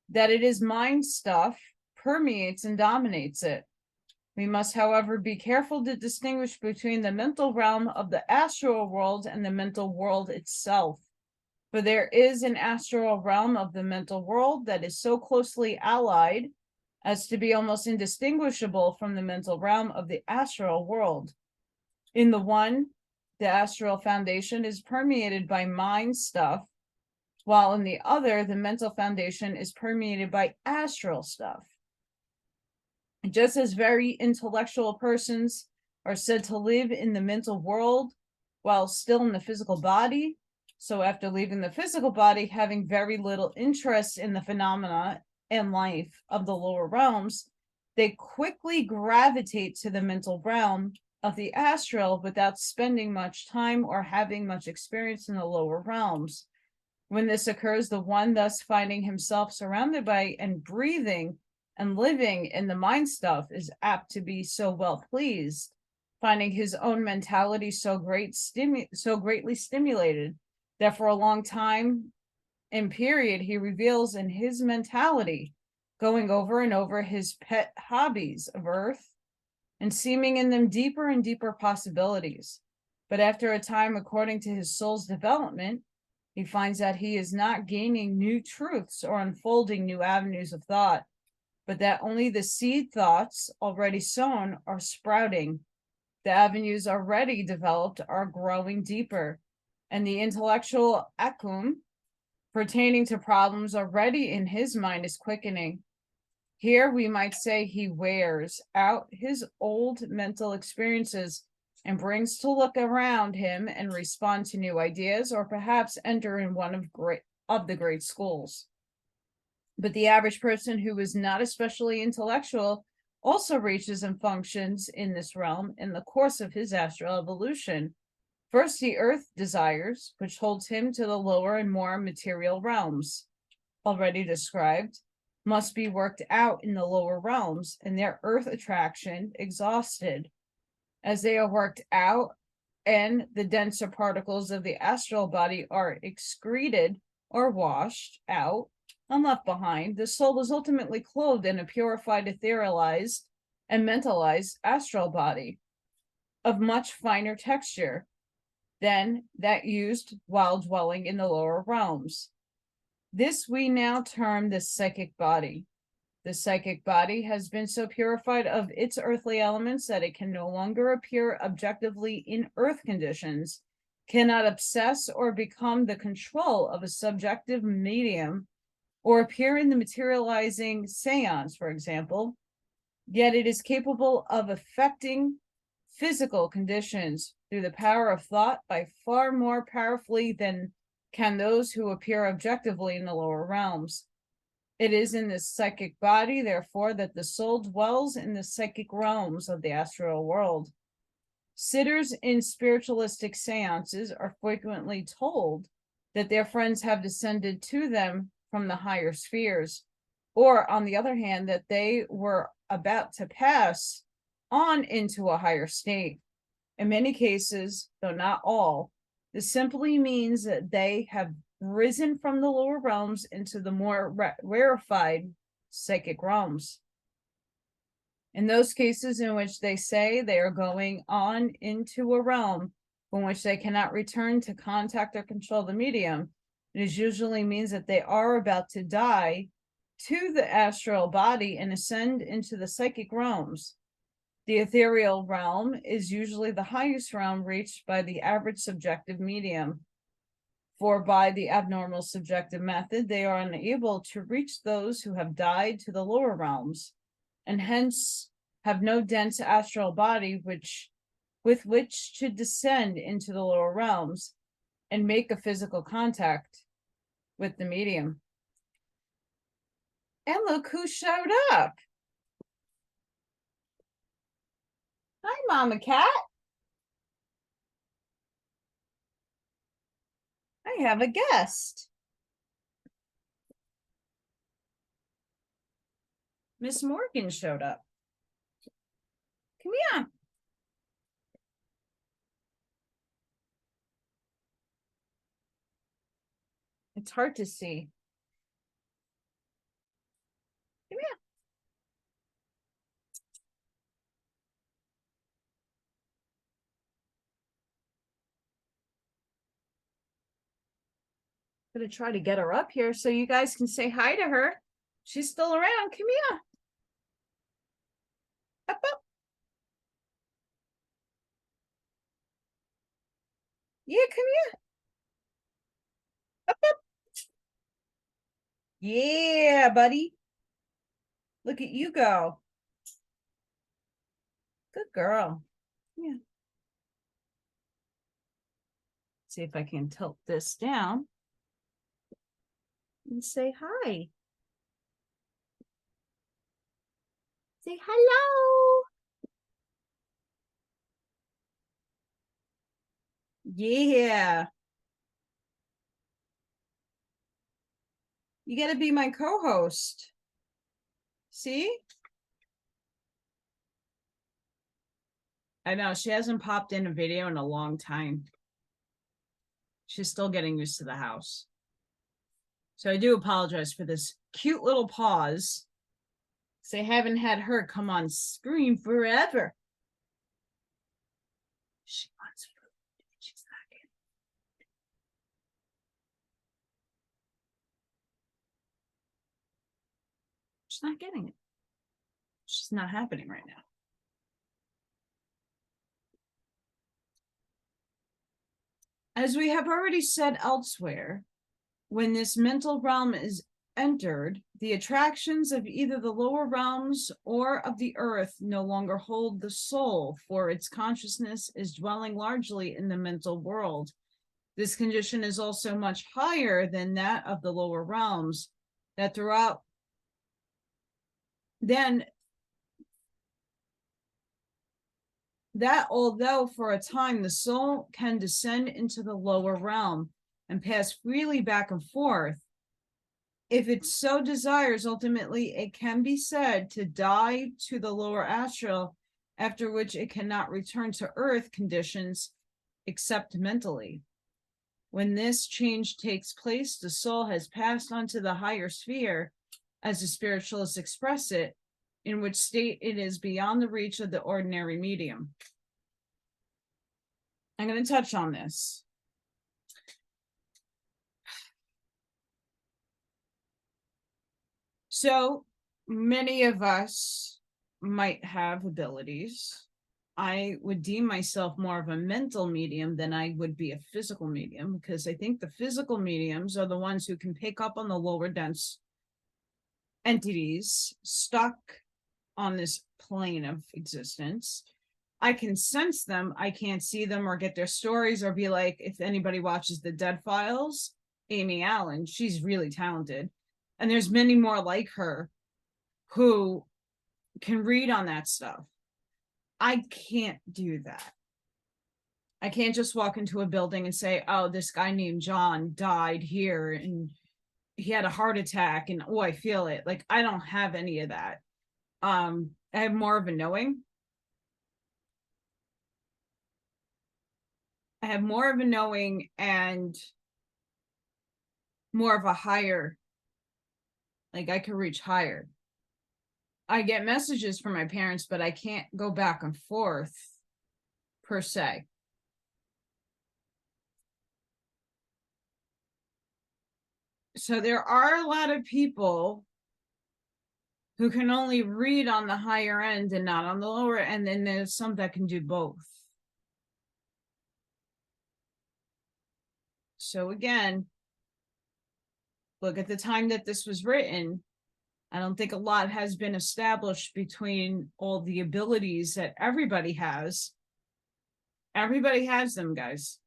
that it is mind stuff, permeates and dominates it. We must, however, be careful to distinguish between the mental realm of the astral world and the mental world itself. For there is an astral realm of the mental world that is so closely allied as to be almost indistinguishable from the mental realm of the astral world. In the one, the astral foundation is permeated by mind stuff, while in the other, the mental foundation is permeated by astral stuff. Just as very intellectual persons are said to live in the mental world while still in the physical body, so after leaving the physical body, having very little interest in the phenomena and life of the lower realms, they quickly gravitate to the mental realm of the astral without spending much time or having much experience in the lower realms. When this occurs, the one thus finding himself surrounded by and breathing and living in the mind stuff is apt to be so well pleased, finding his own mentality so greatly stimulated that for a long time and period he reveals in his mentality going over and over his pet hobbies of Earth and seeming in them deeper and deeper possibilities. But after a time, according to his soul's development, he finds that he is not gaining new truths or unfolding new avenues of thought, but that only the seed thoughts already sown are sprouting. The avenues already developed are growing deeper, and the intellectual acumen pertaining to problems already in his mind is quickening. Here we might say he wears out his old mental experiences and brings to look around him and respond to new ideas, or perhaps enter in one of the great schools. But the average person who is not especially intellectual also reaches and functions in this realm in the course of his astral evolution. First, the earth desires, which holds him to the lower and more material realms, already described, must be worked out in the lower realms, and their earth attraction exhausted. As they are worked out and the denser particles of the astral body are excreted or washed out and left behind, the soul is ultimately clothed in a purified, etherealized, and mentalized astral body of much finer texture than that used while dwelling in the lower realms. This we now term the psychic body. The psychic body has been so purified of its earthly elements that it can no longer appear objectively in earth conditions, cannot obsess or become the control of a subjective medium, or appear in the materializing seance, for example. Yet it is capable of affecting physical conditions through the power of thought by far more powerfully than can those who appear objectively in the lower realms. It is in this psychic body, therefore, that the soul dwells in the psychic realms of the astral world. Sitters in spiritualistic seances are frequently told that their friends have descended to them from the higher spheres, or on the other hand, that they were about to pass on into a higher state. In many cases, though not all, this simply means that they have risen from the lower realms into the more rarefied psychic realms. In those cases in which they say they are going on into a realm from which they cannot return to contact or control the medium, it usually means that they are about to die to the astral body and ascend into the psychic realms. The ethereal realm is usually the highest realm reached by the average subjective medium, for by the abnormal subjective method, they are unable to reach those who have died to the lower realms, and hence have no dense astral body with which to descend into the lower realms and make a physical contact with the medium. And look who showed up. Hi, Mama Cat. I have a guest. Miss Morgan showed up. Come here. It's hard to see. Come here. I'm gonna try to get her up here so you guys can say hi to her. She's still around. Come here. Up, up. Yeah, come here. Up, up. Yeah, buddy. Look at you go. Good girl. Yeah. See if I can tilt this down and say hi. Say hello. Yeah. You got to be my co-host. See? I know she hasn't popped in a video in a long time. She's still getting used to the house. So I do apologize for this cute little pause. because I haven't had her come on screen forever. She wants food. She's not getting it. She's not getting it. She's not happening right now. As we have already said elsewhere, when this mental realm is entered, the attractions of either the lower realms or of the earth no longer hold the soul, for its consciousness is dwelling largely in the mental world. This condition is also much higher than that of the lower realms, that throughout then that although for a time the soul can descend into the lower realm and pass freely back and forth, if it so desires, ultimately it can be said to die to the lower astral, after which it cannot return to earth conditions except mentally. When this change takes place, the soul has passed on to the higher sphere, as the spiritualists express it, in which state it is beyond the reach of the ordinary medium. I'm going to touch on this. So many of us might have abilities. I would deem myself more of a mental medium than I would be a physical medium, because I think the physical mediums are the ones who can pick up on the lower dense entities stuck on this plane of existence. I can sense them. I can't see them or get their stories or be like, if anybody watches the Dead Files, Amy Allen, she's really talented. And there's many more like her who can read on that stuff. I can't do that. I can't just walk into a building and say, oh, this guy named John died here and he had a heart attack and oh, I feel it. Like, I don't have any of that. I have more of a knowing. I have more of a knowing and more of a higher, like I could reach higher. I get messages from my parents, but I can't go back and forth per se. So there are a lot of people who can only read on the higher end and not on the lower end. And then there's some that can do both. So again, look at the time that this was written. I don't think a lot has been established between all the abilities that everybody has. Everybody has them, guys.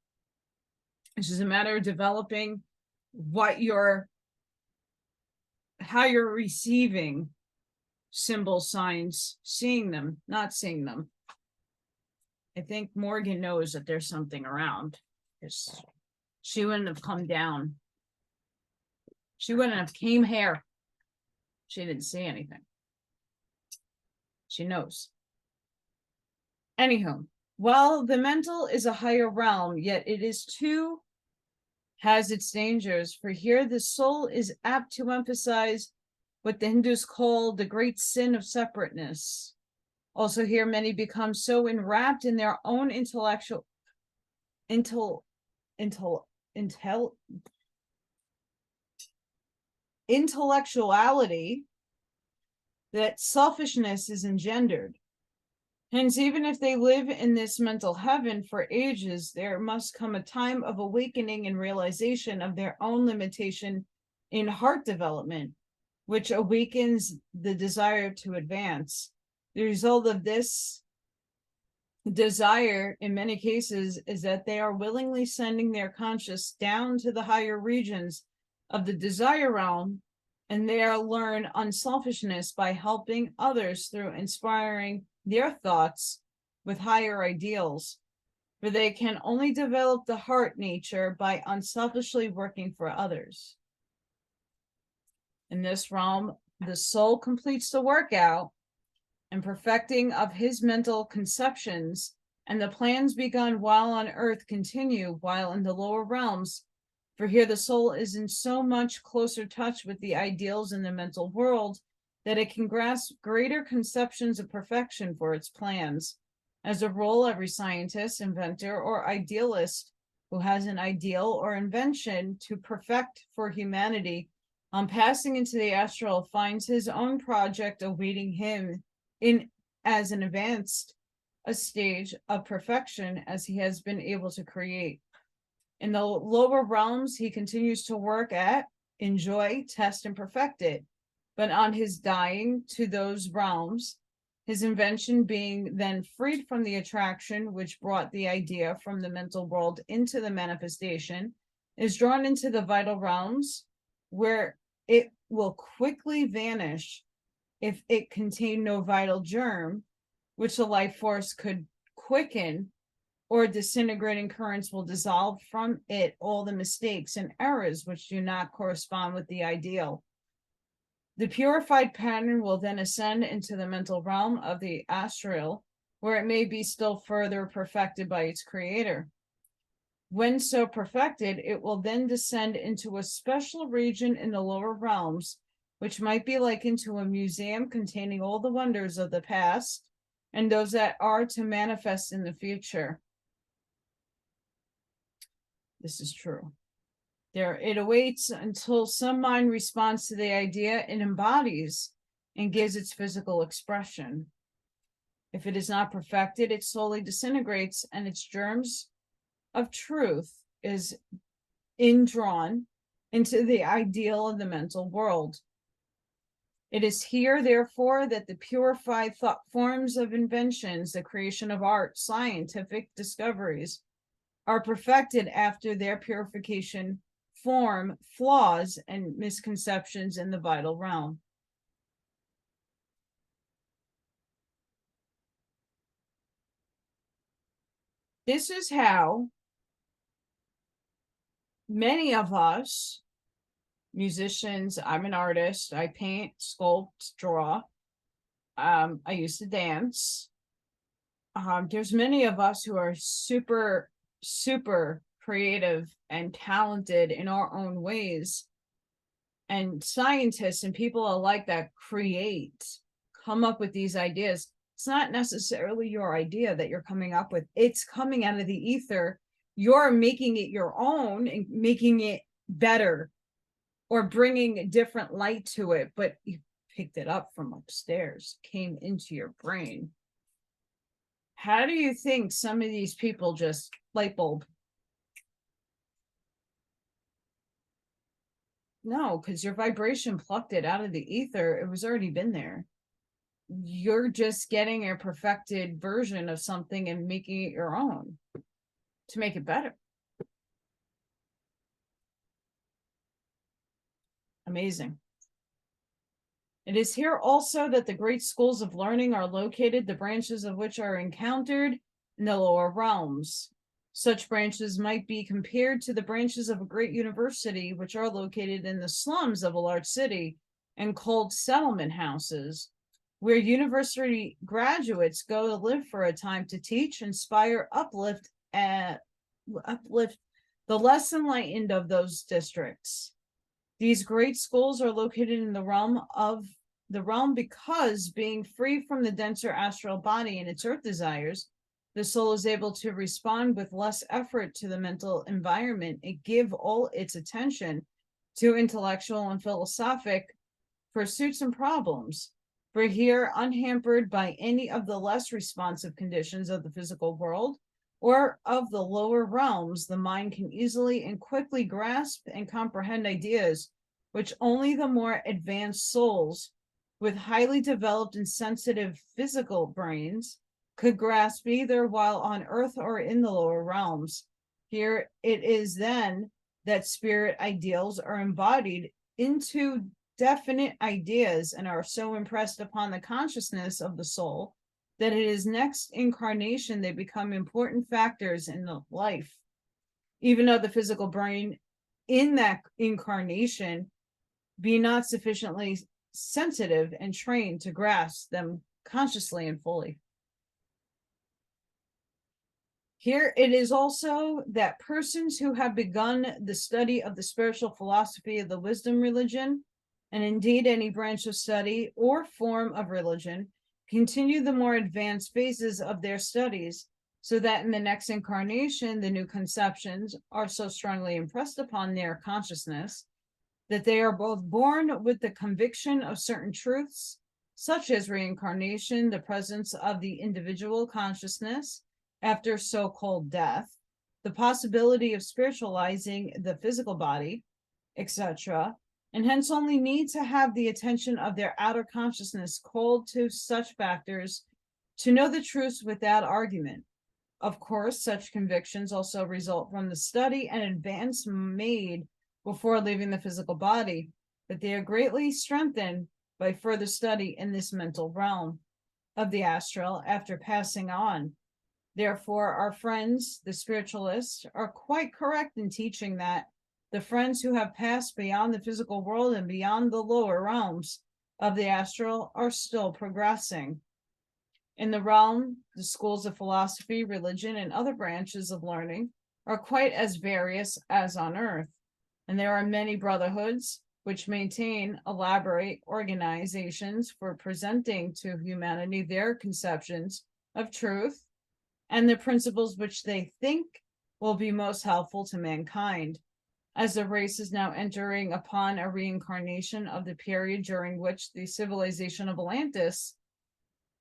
It's just a matter of developing how you're receiving symbols, signs, seeing them, not seeing them. I think Morgan knows that there's something around. She wouldn't have come down. She wouldn't have came here. She didn't see anything. She knows. Anywho, while the mental is a higher realm, yet it is too has its dangers, for here the soul is apt to emphasize what the Hindus call the great sin of separateness. Also here many become so enwrapped in their own intellectuality that selfishness is engendered. Hence, even if they live in this mental heaven for ages, there must come a time of awakening and realization of their own limitation in heart development, which awakens the desire to advance. The result of this desire, in many cases, is that they are willingly sending their conscious down to the higher regions of the desire realm, and there learn unselfishness by helping others through inspiring their thoughts with higher ideals, for they can only develop the heart nature by unselfishly working for others. In this realm, the soul completes the workout and perfecting of his mental conceptions, and the plans begun while on earth continue while in the lower realms, for here the soul is in so much closer touch with the ideals in the mental world that it can grasp greater conceptions of perfection for its plans. As a rule, every scientist, inventor, or idealist who has an ideal or invention to perfect for humanity, on passing into the astral, finds his own project awaiting him in as an advanced a stage of perfection as he has been able to create. In the lower realms, he continues to work at, enjoy, test, and perfect it. But on his dying to those realms, his invention being then freed from the attraction which brought the idea from the mental world into the manifestation, is drawn into the vital realms, where it will quickly vanish if it contained no vital germ, which the life force could quicken, or disintegrating currents will dissolve from it all the mistakes and errors which do not correspond with the ideal. The purified pattern will then ascend into the mental realm of the astral, where it may be still further perfected by its creator. When so perfected, it will then descend into a special region in the lower realms, which might be likened to a museum containing all the wonders of the past and those that are to manifest in the future. This is true. There, it awaits until some mind responds to the idea and embodies and gives its physical expression. If it is not perfected, it slowly disintegrates, and its germs of truth is indrawn into the ideal of the mental world. It is here, therefore, that the purified thought forms of inventions, the creation of art, scientific discoveries, are perfected after their purification form flaws and misconceptions in the vital realm. This is how many of us musicians, I'm an artist, I paint, sculpt, draw, I used to dance. There's many of us who are super creative and talented in our own ways, and scientists and people alike that come up with these ideas. It's not necessarily your idea that you're coming up with. It's coming out of the ether. You're making it your own and making it better, or bringing a different light to it, but you picked it up from upstairs, came into your brain. How do you think some of these people just light bulb? No, because your vibration plucked it out of the ether. It was already been there. You're just getting a perfected version of something and making it your own to make it better. Amazing. It is here also that the great schools of learning are located, the branches of which are encountered in the lower realms. Such branches might be compared to the branches of a great university, which are located in the slums of a large city and called settlement houses, where university graduates go to live for a time to teach, inspire, uplift the less enlightened of those districts. These great schools are located in the realm because, being free from the denser astral body and its earth desires, the soul is able to respond with less effort to the mental environment and give all its attention to intellectual and philosophic pursuits and problems. For here, unhampered by any of the less responsive conditions of the physical world or of the lower realms, the mind can easily and quickly grasp and comprehend ideas which only the more advanced souls with highly developed and sensitive physical brains could grasp, either while on earth or in the lower realms. Here it is then that spirit ideals are embodied into definite ideas and are so impressed upon the consciousness of the soul that it is next incarnation they become important factors in the life, even though the physical brain in that incarnation be not sufficiently sensitive and trained to grasp them consciously and fully. Here it is also that persons who have begun the study of the spiritual philosophy of the wisdom religion and indeed any branch of study or form of religion, continue the more advanced phases of their studies, so that in the next incarnation, the new conceptions are so strongly impressed upon their consciousness that they are both born with the conviction of certain truths, such as reincarnation, the presence of the individual consciousness after so-called death, the possibility of spiritualizing the physical body, etc., and hence only need to have the attention of their outer consciousness called to such factors to know the truths without argument. Of course, such convictions also result from the study and advance made before leaving the physical body, but they are greatly strengthened by further study in this mental realm of the astral after passing on. Therefore, our friends, the spiritualists, are quite correct in teaching that the friends who have passed beyond the physical world and beyond the lower realms of the astral are still progressing. In the realm, the schools of philosophy, religion, and other branches of learning are quite as various as on earth, and there are many brotherhoods which maintain elaborate organizations for presenting to humanity their conceptions of truth and the principles which they think will be most helpful to mankind, as the race is now entering upon a reincarnation of the period during which the civilization of Atlantis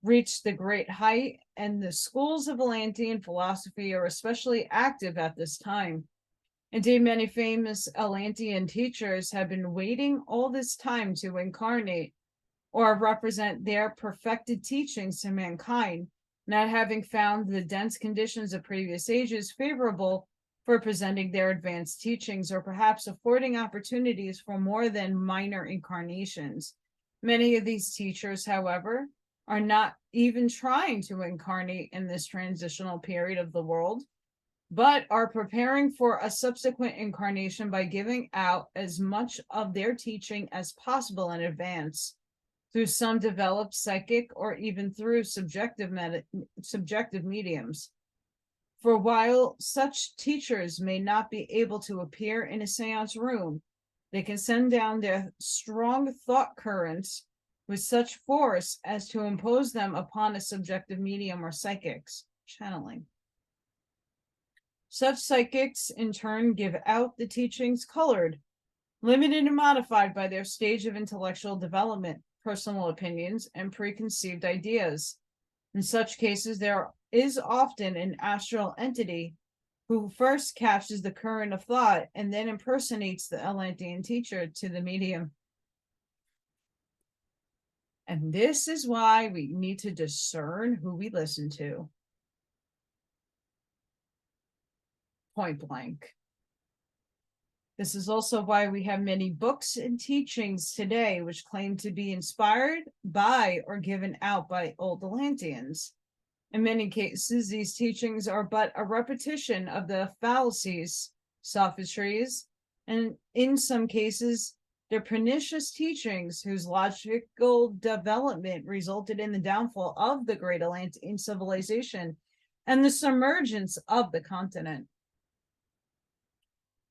reached the great height, and the schools of Atlantean philosophy are especially active at this time. Indeed, many famous Atlantean teachers have been waiting all this time to incarnate or represent their perfected teachings to mankind, not having found the dense conditions of previous ages favorable for presenting their advanced teachings, or perhaps affording opportunities for more than minor incarnations. Many of these teachers, however, are not even trying to incarnate in this transitional period of the world, but are preparing for a subsequent incarnation by giving out as much of their teaching as possible in advance through some developed psychic or even through subjective mediums. For while such teachers may not be able to appear in a seance room, they can send down their strong thought currents with such force as to impose them upon a subjective medium or psychics, channeling. Such psychics in turn give out the teachings colored, limited and modified by their stage of intellectual development, personal opinions, and preconceived ideas. In such cases, there is often an astral entity who first catches the current of thought and then impersonates the Atlantean teacher to the medium. And this is why we need to discern who we listen to. Point blank. This is also why we have many books and teachings today which claim to be inspired by or given out by old Atlanteans. In many cases, these teachings are but a repetition of the fallacies, sophistries, and in some cases, they're pernicious teachings whose logical development resulted in the downfall of the great Atlantean civilization and the submergence of the continent.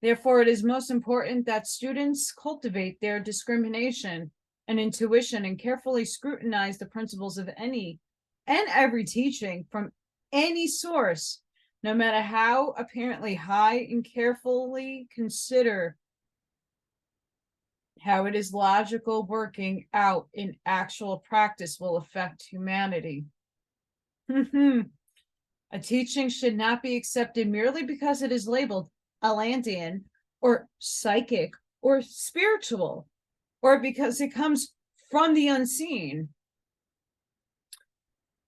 Therefore, it is most important that students cultivate their discrimination and intuition and carefully scrutinize the principles of any and every teaching from any source, no matter how apparently high, and carefully consider how it is logical working out in actual practice will affect humanity. A teaching should not be accepted merely because it is labeled Atlantean or psychic or spiritual, or because it comes from the unseen.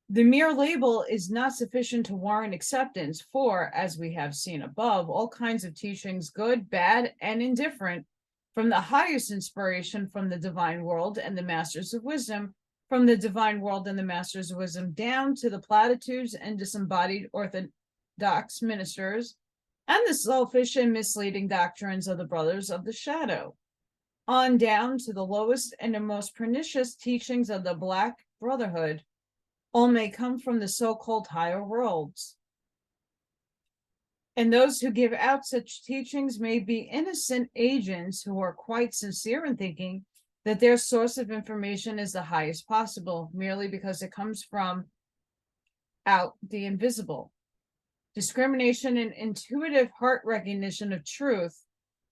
The mere label is not sufficient to warrant acceptance, for, as we have seen above, all kinds of teachings, good, bad, and indifferent, from the highest inspiration from the divine world and the masters of wisdom, from the divine world and the masters of wisdom, down to the platitudes and disembodied orthodox ministers, and the selfish and misleading doctrines of the brothers of the shadow, on down to the lowest and the most pernicious teachings of the Black Brotherhood, all may come from the so-called higher worlds. And those who give out such teachings may be innocent agents who are quite sincere in thinking that their source of information is the highest possible, merely because it comes from out the invisible. Discrimination and intuitive heart recognition of truth,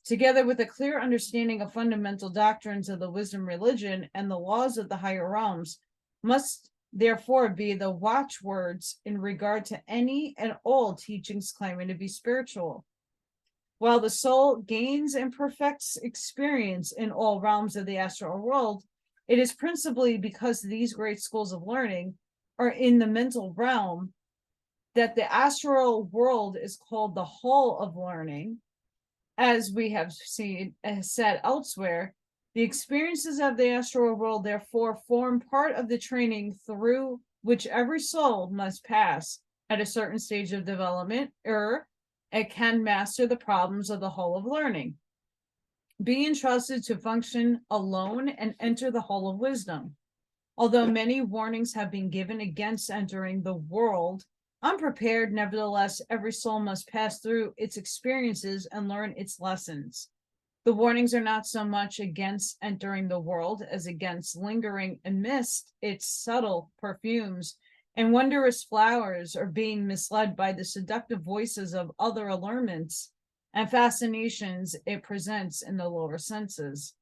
together with a clear understanding of fundamental doctrines of the wisdom religion and the laws of the higher realms, must therefore be the watchwords in regard to any and all teachings claiming to be spiritual. While the soul gains and perfects experience in all realms of the astral world, it is principally because these great schools of learning are in the mental realm that the astral world is called the hall of learning. As we have said elsewhere, the experiences of the astral world therefore form part of the training through which every soul must pass at a certain stage of development, or it can master the problems of the hall of learning, be entrusted to function alone and enter the hall of wisdom. Although many warnings have been given against entering the world unprepared, nevertheless, every soul must pass through its experiences and learn its lessons. The warnings are not so much against entering the world as against lingering amidst its subtle perfumes and wondrous flowers, or being misled by the seductive voices of other allurements and fascinations it presents in the lower senses.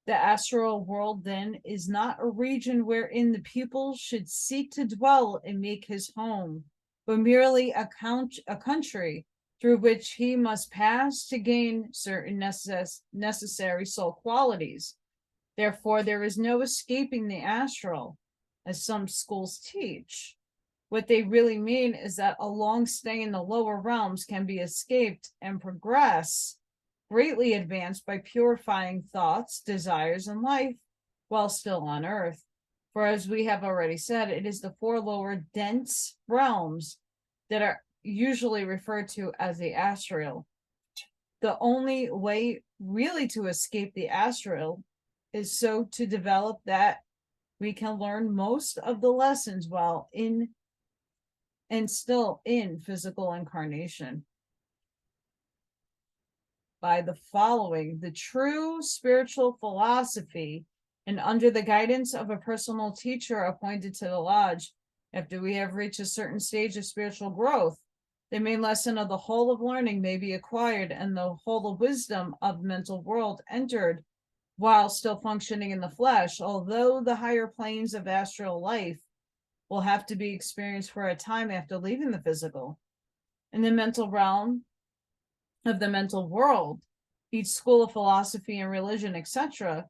The astral world, then, is not a region wherein the pupil should seek to dwell and make his home, but merely a country through which he must pass to gain certain necessary soul qualities. Therefore, there is no escaping the astral, as some schools teach. What they really mean is that a long stay in the lower realms can be escaped and progress greatly advanced by purifying thoughts, desires, and life while still on earth. For as we have already said, it is the four lower dense realms that are usually referred to as the astral. The only way really to escape the astral is so to develop that we can learn most of the lessons while in and still in physical incarnation. By the following, the true spiritual philosophy, and under the guidance of a personal teacher appointed to the lodge, after we have reached a certain stage of spiritual growth, the main lesson of the whole of learning may be acquired, and the whole of wisdom of mental world entered while still functioning in the flesh, although the higher planes of astral life will have to be experienced for a time after leaving the physical. In the mental realm of the mental world, each school of philosophy and religion, etc.,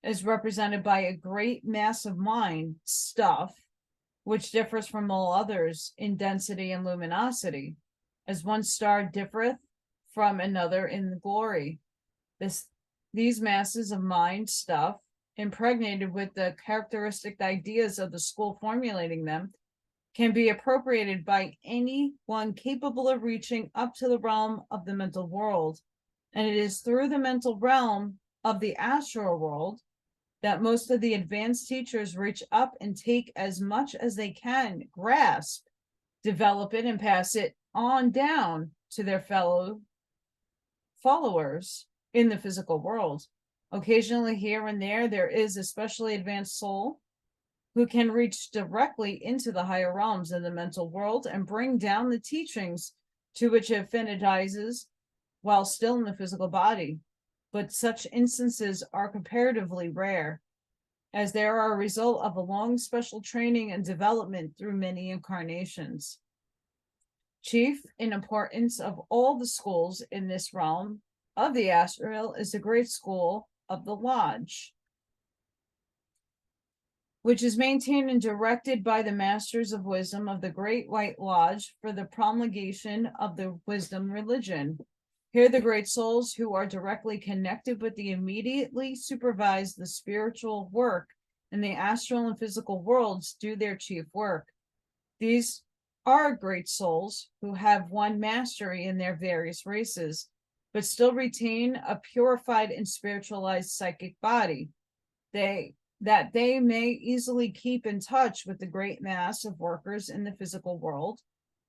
is represented by a great mass of mind stuff, which differs from all others in density and luminosity, as one star differeth from another in glory. These masses of mind stuff, impregnated with the characteristic ideas of the school formulating them, can be appropriated by any one capable of reaching up to the realm of the mental world. And it is through the mental realm of the astral world that most of the advanced teachers reach up and take as much as they can grasp, develop it, and pass it on down to their fellow followers in the physical world. Occasionally, here and there is a specially advanced soul who can reach directly into the higher realms of the mental world and bring down the teachings to which it affinitizes while still in the physical body. But such instances are comparatively rare, as they are a result of a long special training and development through many incarnations. Chief in importance of all the schools in this realm of the astral is the great school of the lodge, which is maintained and directed by the masters of wisdom of the Great White Lodge for the promulgation of the wisdom religion. Here, the great souls who are directly connected with the immediately supervise the spiritual work in the astral and physical worlds do their chief work. These are great souls who have won mastery in their various races, but still retain a purified and spiritualized psychic body. That they may easily keep in touch with the great mass of workers in the physical world,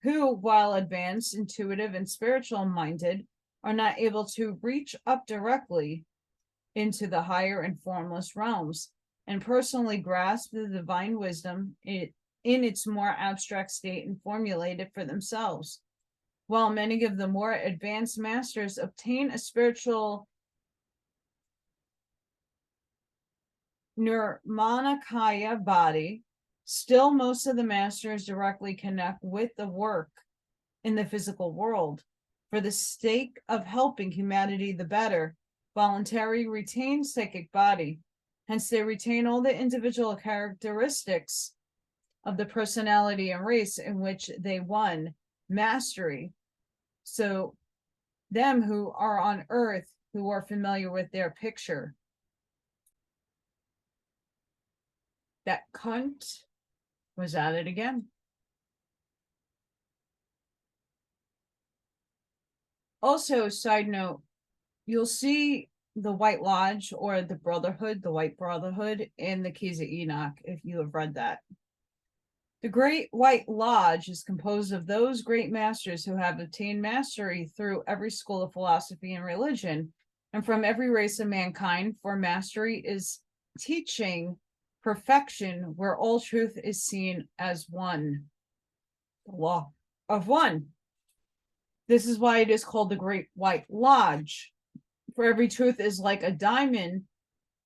who, while advanced, intuitive, and spiritual minded, are not able to reach up directly into the higher and formless realms, and personally grasp the divine wisdom in its more abstract state and formulate it for themselves. While many of the more advanced masters obtain a spiritual Nirmanakaya body, still most of the masters directly connect with the work in the physical world. For the sake of helping humanity the better, voluntarily retain psychic body. Hence, they retain all the individual characteristics of the personality and race in which they won mastery. So, them who are on earth, who are familiar with their picture. That cunt was at it again. Also, side note, you'll see the White Lodge or the Brotherhood, the White Brotherhood in the Keys of Enoch, if you have read that. The Great White Lodge is composed of those great masters who have obtained mastery through every school of philosophy and religion, and from every race of mankind, for mastery is teaching perfection where all truth is seen as one. The law of one. This is why it is called the Great White Lodge. For every truth is like a diamond,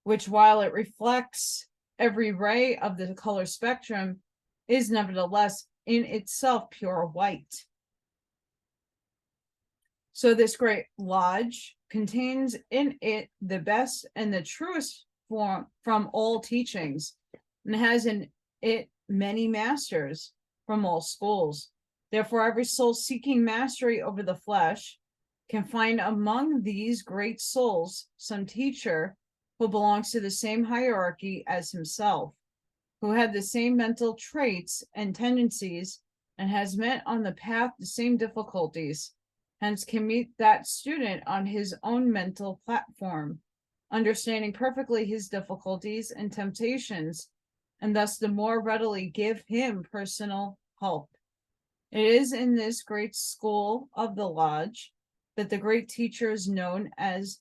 which while it reflects every ray of the color spectrum, is nevertheless in itself pure white. So this Great Lodge contains in it the best and the truest form from all teachings, and has in it many masters from all schools. Therefore, every soul seeking mastery over the flesh can find among these great souls some teacher who belongs to the same hierarchy as himself, who had the same mental traits and tendencies, and has met on the path the same difficulties, hence can meet that student on his own mental platform, understanding perfectly his difficulties and temptations, and thus the more readily give him personal help. It is in this great school of the Lodge that the great teacher is known as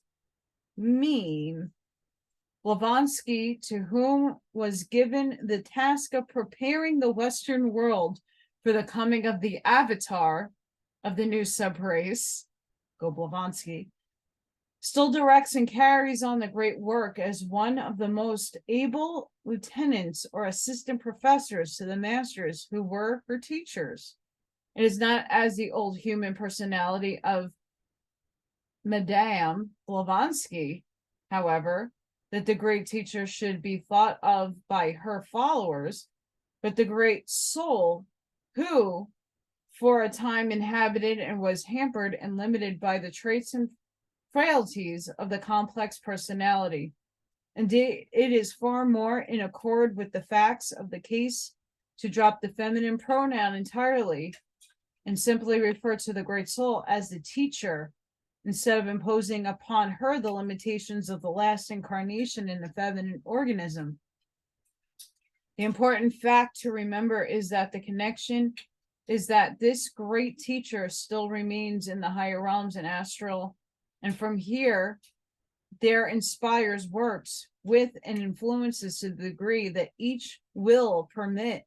Meme Blavatsky, to whom was given the task of preparing the Western world for the coming of the avatar of the new subrace, go Blavatsky, still directs and carries on the great work as one of the most able lieutenants or assistant professors to the masters who were her teachers. It is not as the old human personality of Madame Blavatsky, however, that the great teacher should be thought of by her followers, but the great soul who, for a time, inhabited and was hampered and limited by the traits and frailties of the complex personality. Indeed, it is far more in accord with the facts of the case to drop the feminine pronoun entirely and simply refer to the great soul as the teacher, instead of imposing upon her the limitations of the last incarnation in the feminine organism. The important fact to remember is that the connection is that this great teacher still remains in the higher realms and astral, and from here, there inspires works with and influences to the degree that each will permit,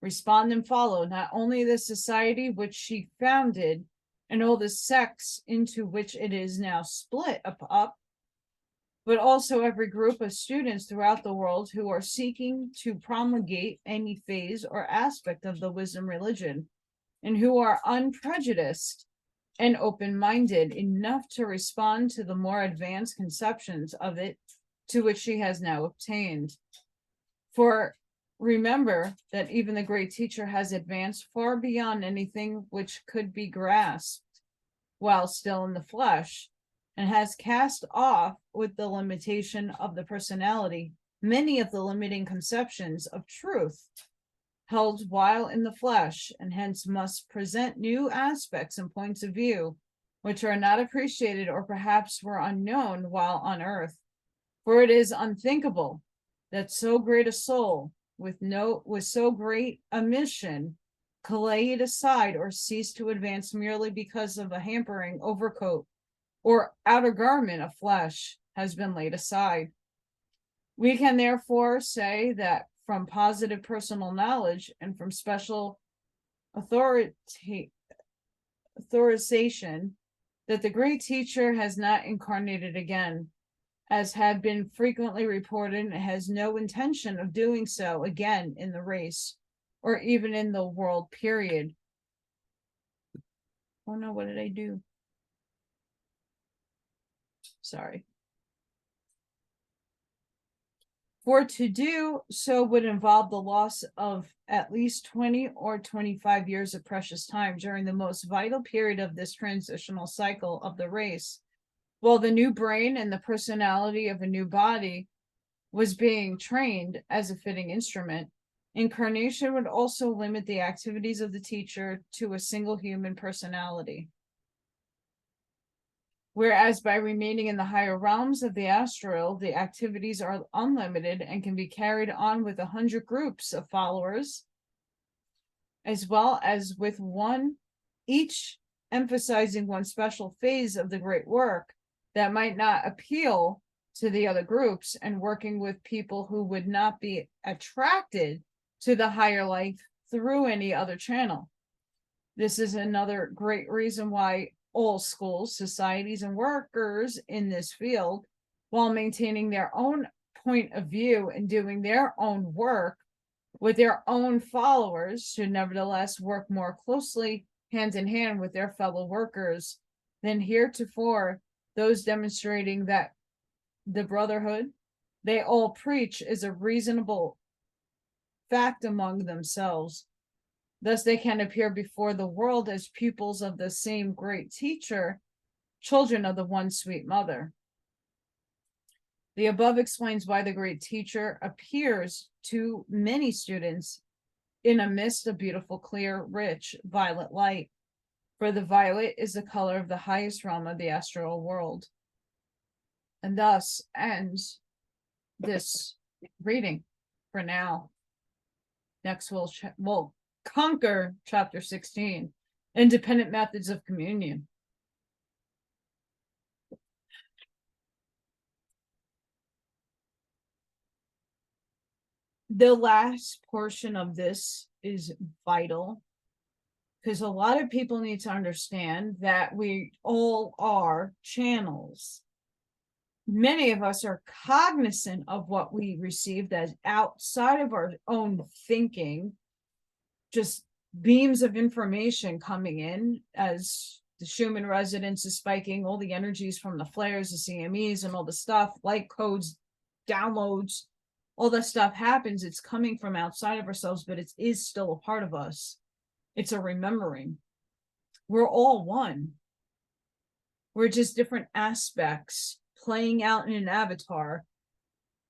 respond and follow not only the society which she founded and all the sects into which it is now split up, but also every group of students throughout the world who are seeking to promulgate any phase or aspect of the wisdom religion, and who are unprejudiced and open-minded enough to respond to the more advanced conceptions of it to which she has now obtained. For remember that even the great teacher has advanced far beyond anything which could be grasped while still in the flesh, and has cast off with the limitation of the personality many of the limiting conceptions of truth held while in the flesh, and hence must present new aspects and points of view which are not appreciated or perhaps were unknown while on earth. For it is unthinkable that so great a soul with so great a mission could lay it aside or cease to advance merely because of a hampering overcoat or outer garment of flesh, has been laid aside. We can therefore say that from positive personal knowledge and from special authorization, that the great teacher has not incarnated again, as had been frequently reported, and has no intention of doing so again in the race, or even in the world period. Oh no, what did I do? Sorry. For to do so would involve the loss of at least 20 or 25 years of precious time during the most vital period of this transitional cycle of the race, while the new brain and the personality of a new body was being trained as a fitting instrument. Incarnation would also limit the activities of the teacher to a single human personality. Whereas by remaining in the higher realms of the astral, the activities are unlimited and can be carried on with 100 groups of followers, as well as with one, each emphasizing one special phase of the great work that might not appeal to the other groups, and working with people who would not be attracted to the higher life through any other channel. This is another great reason why all schools, societies, and workers in this field, while maintaining their own point of view and doing their own work with their own followers, should nevertheless work more closely hand in hand with their fellow workers than heretofore, those demonstrating that the brotherhood they all preach is a reasonable fact among themselves. Thus they can appear before the world as pupils of the same great teacher, children of the one sweet mother. The above explains why the great teacher appears to many students in a mist of beautiful, clear, rich, violet light, for the violet is the color of the highest realm of the astral world. And thus ends this reading for now. Next we'll conquer chapter 16, independent methods of communion. The last portion of this is vital because a lot of people need to understand that we all are channels. Many of us are cognizant of what we received as outside of our own thinking, just beams of information coming in as the Schumann resonance is spiking, all the energies from the flares, the CMEs, and all the stuff, light codes, downloads, all that stuff happens. It's coming from outside of ourselves, but it is still a part of us. It's a remembering. We're all one. We're just different aspects playing out in an avatar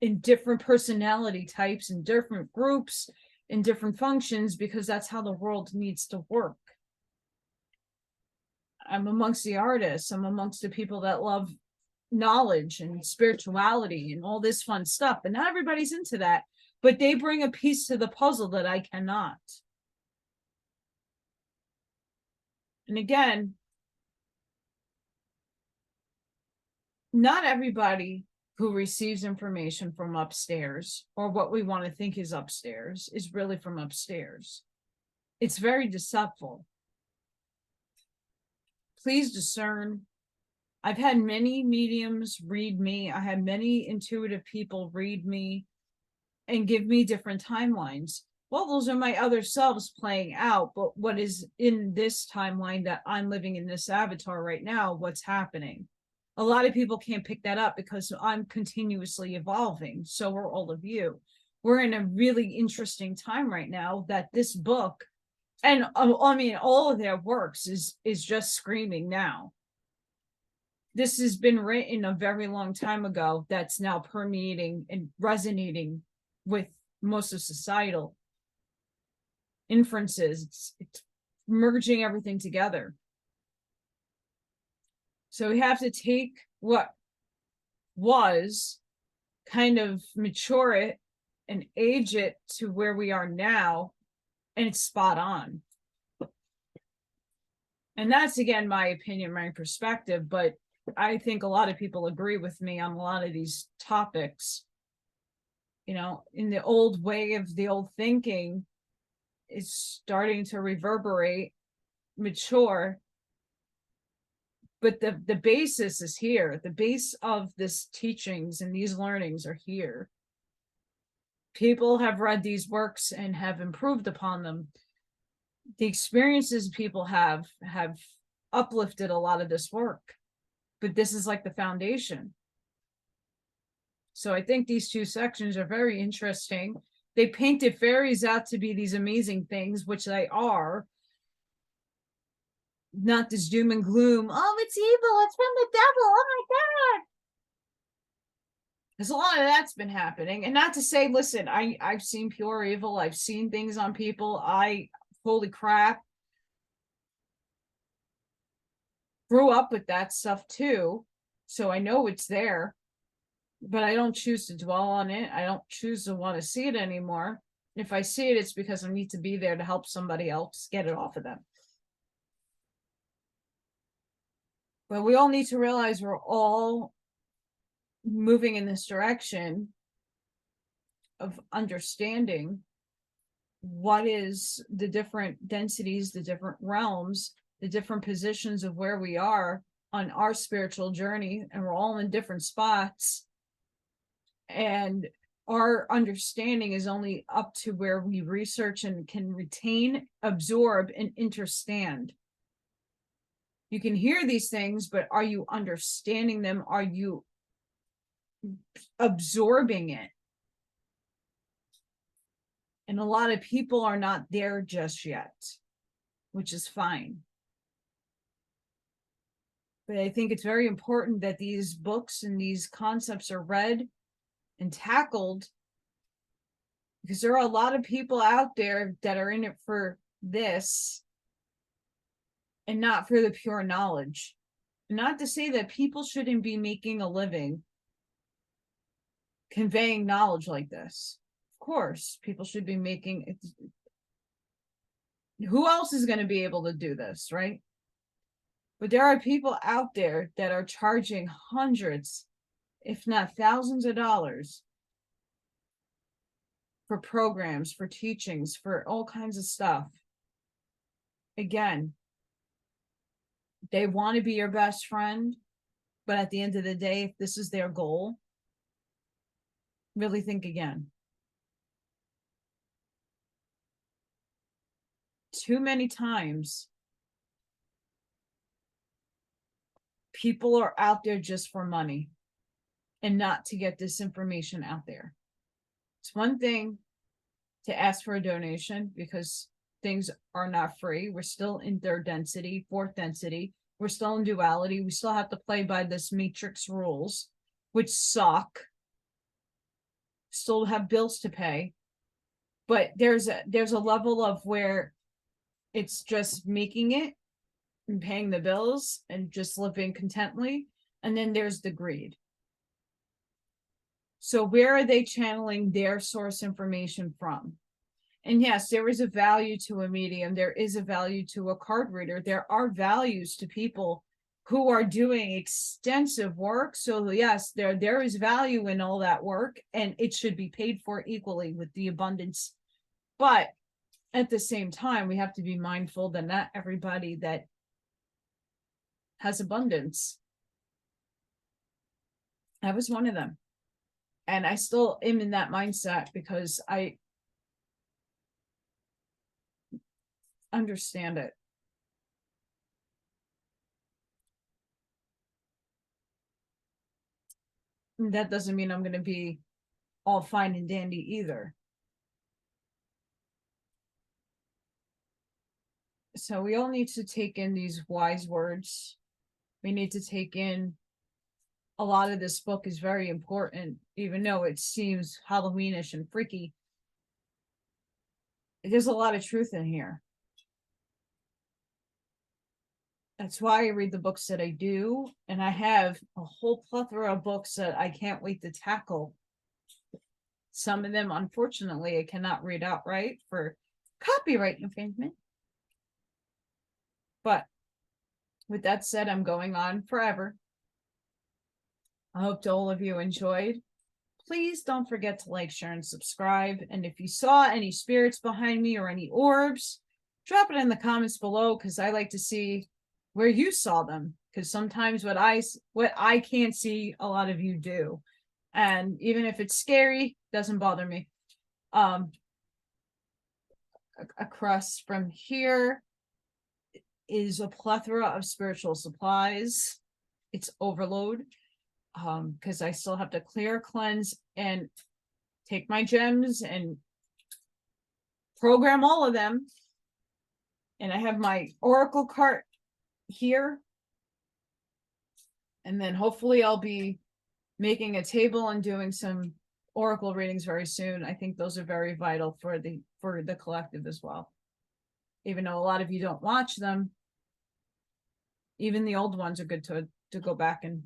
in different personality types, in different groups, in different functions, because that's how the world needs to work. I'm amongst the artists. I'm amongst the people that love knowledge and spirituality and all this fun stuff. And not everybody's into that, but they bring a piece to the puzzle that I cannot. And again, not everybody who receives information from upstairs, or what we want to think is upstairs, is really from upstairs. It's very deceptive. Please discern. I've had many mediums read me. I had many intuitive people read me and give me different timelines. Well, those are my other selves playing out, but what is in this timeline that I'm living in this avatar right now, what's happening? A lot of people can't pick that up because I'm continuously evolving. So are all of you. We're in a really interesting time right now that this book, and I mean, all of their works is just screaming now. This has been written a very long time ago that's now permeating and resonating with most of societal inferences. It's merging everything together. So we have to take what was, kind of mature it and age it to where we are now, and it's spot on. And that's, again, my opinion, my perspective, but I think a lot of people agree with me on a lot of these topics. You know, in the old way of the old thinking is starting to reverberate, mature, but the basis is here. The base of this teachings and these learnings are here. People have read these works and have improved upon them. The experiences people have uplifted a lot of this work, but this is like the foundation. So I think these two sections are very interesting. They painted fairies out to be these amazing things, which they are. Not this doom and gloom. Oh, it's evil. It's from the devil. Oh my God. There's a lot of that's been happening. And not to say, listen, I've seen pure evil. I've seen things on people. Holy crap. Grew up with that stuff too. So I know it's there, but I don't choose to dwell on it. I don't choose to want to see it anymore. If I see it, it's because I need to be there to help somebody else get it off of them. But we all need to realize we're all moving in this direction of understanding what is the different densities, the different realms, the different positions of where we are on our spiritual journey, and we're all in different spots. And our understanding is only up to where we research and can retain, absorb, and understand. You can hear these things, but are you understanding them? Are you absorbing it? And a lot of people are not there just yet, which is fine. But I think it's very important that these books and these concepts are read and tackled, because there are a lot of people out there that are in it for this and not for the pure knowledge. Not to say that people shouldn't be making a living conveying knowledge like this. Of course, people should be making it. Who else is going to be able to do this, right? But there are people out there that are charging hundreds, if not thousands of dollars for programs, for teachings, for all kinds of stuff. Again, they want to be your best friend, but at the end of the day, if this is their goal, really think again. Too many times, people are out there just for money and not to get this information out there. It's one thing to ask for a donation because things are not free. We're still in third density, fourth density. We're still in duality. We still have to play by this matrix rules, which suck. Still have bills to pay. But there's a level of where it's just making it and paying the bills and just living contently. And then there's the greed. So where are they channeling their source information from? And yes, there is a value to a medium. There is a value to a card reader. There are values to people who are doing extensive work. So yes, there is value in all that work, and it should be paid for equally with the abundance. But at the same time, we have to be mindful that not everybody that has abundance. I was one of them. And I still am in that mindset because I understand it. And that doesn't mean I'm going to be all fine and dandy either. So we all need to take in these wise words. We need to take in a lot of this book is very important, even though it seems Halloweenish and freaky. There's a lot of truth in here. That's why I read the books that I do. And I have a whole plethora of books that I can't wait to tackle. Some of them, unfortunately, I cannot read outright for copyright infringement. But with that said, I'm going on forever. I hope all of you enjoyed. Please don't forget to like, share, and subscribe. And if you saw any spirits behind me or any orbs, drop it in the comments below, because I like to see where you saw them. Because sometimes what I can't see, a lot of you do. And even if it's scary, doesn't bother me. Across from here is a plethora of spiritual supplies. It's overload. Because I still have to clear, cleanse, and take my gems and program all of them. And I have my oracle cart here. And then hopefully I'll be making a table and doing some oracle readings very soon. I think those are very vital for the collective as well. Even though a lot of you don't watch them, even the old ones are good to go back and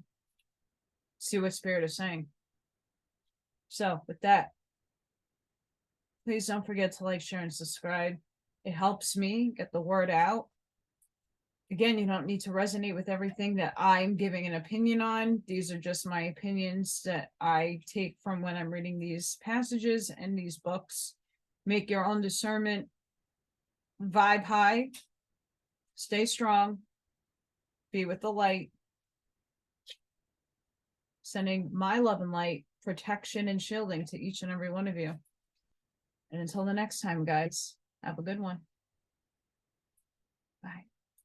see what spirit is saying. So with that, please don't forget to like, share, and subscribe. It helps me get the word out. Again, you don't need to resonate with everything that I'm giving an opinion on. These are just my opinions that I take from when I'm reading these passages and these books. Make your own discernment. Vibe high. Stay strong. Be with the light. Sending my love and light, protection and shielding to each and every one of you. And until the next time, guys, have a good one. Bye.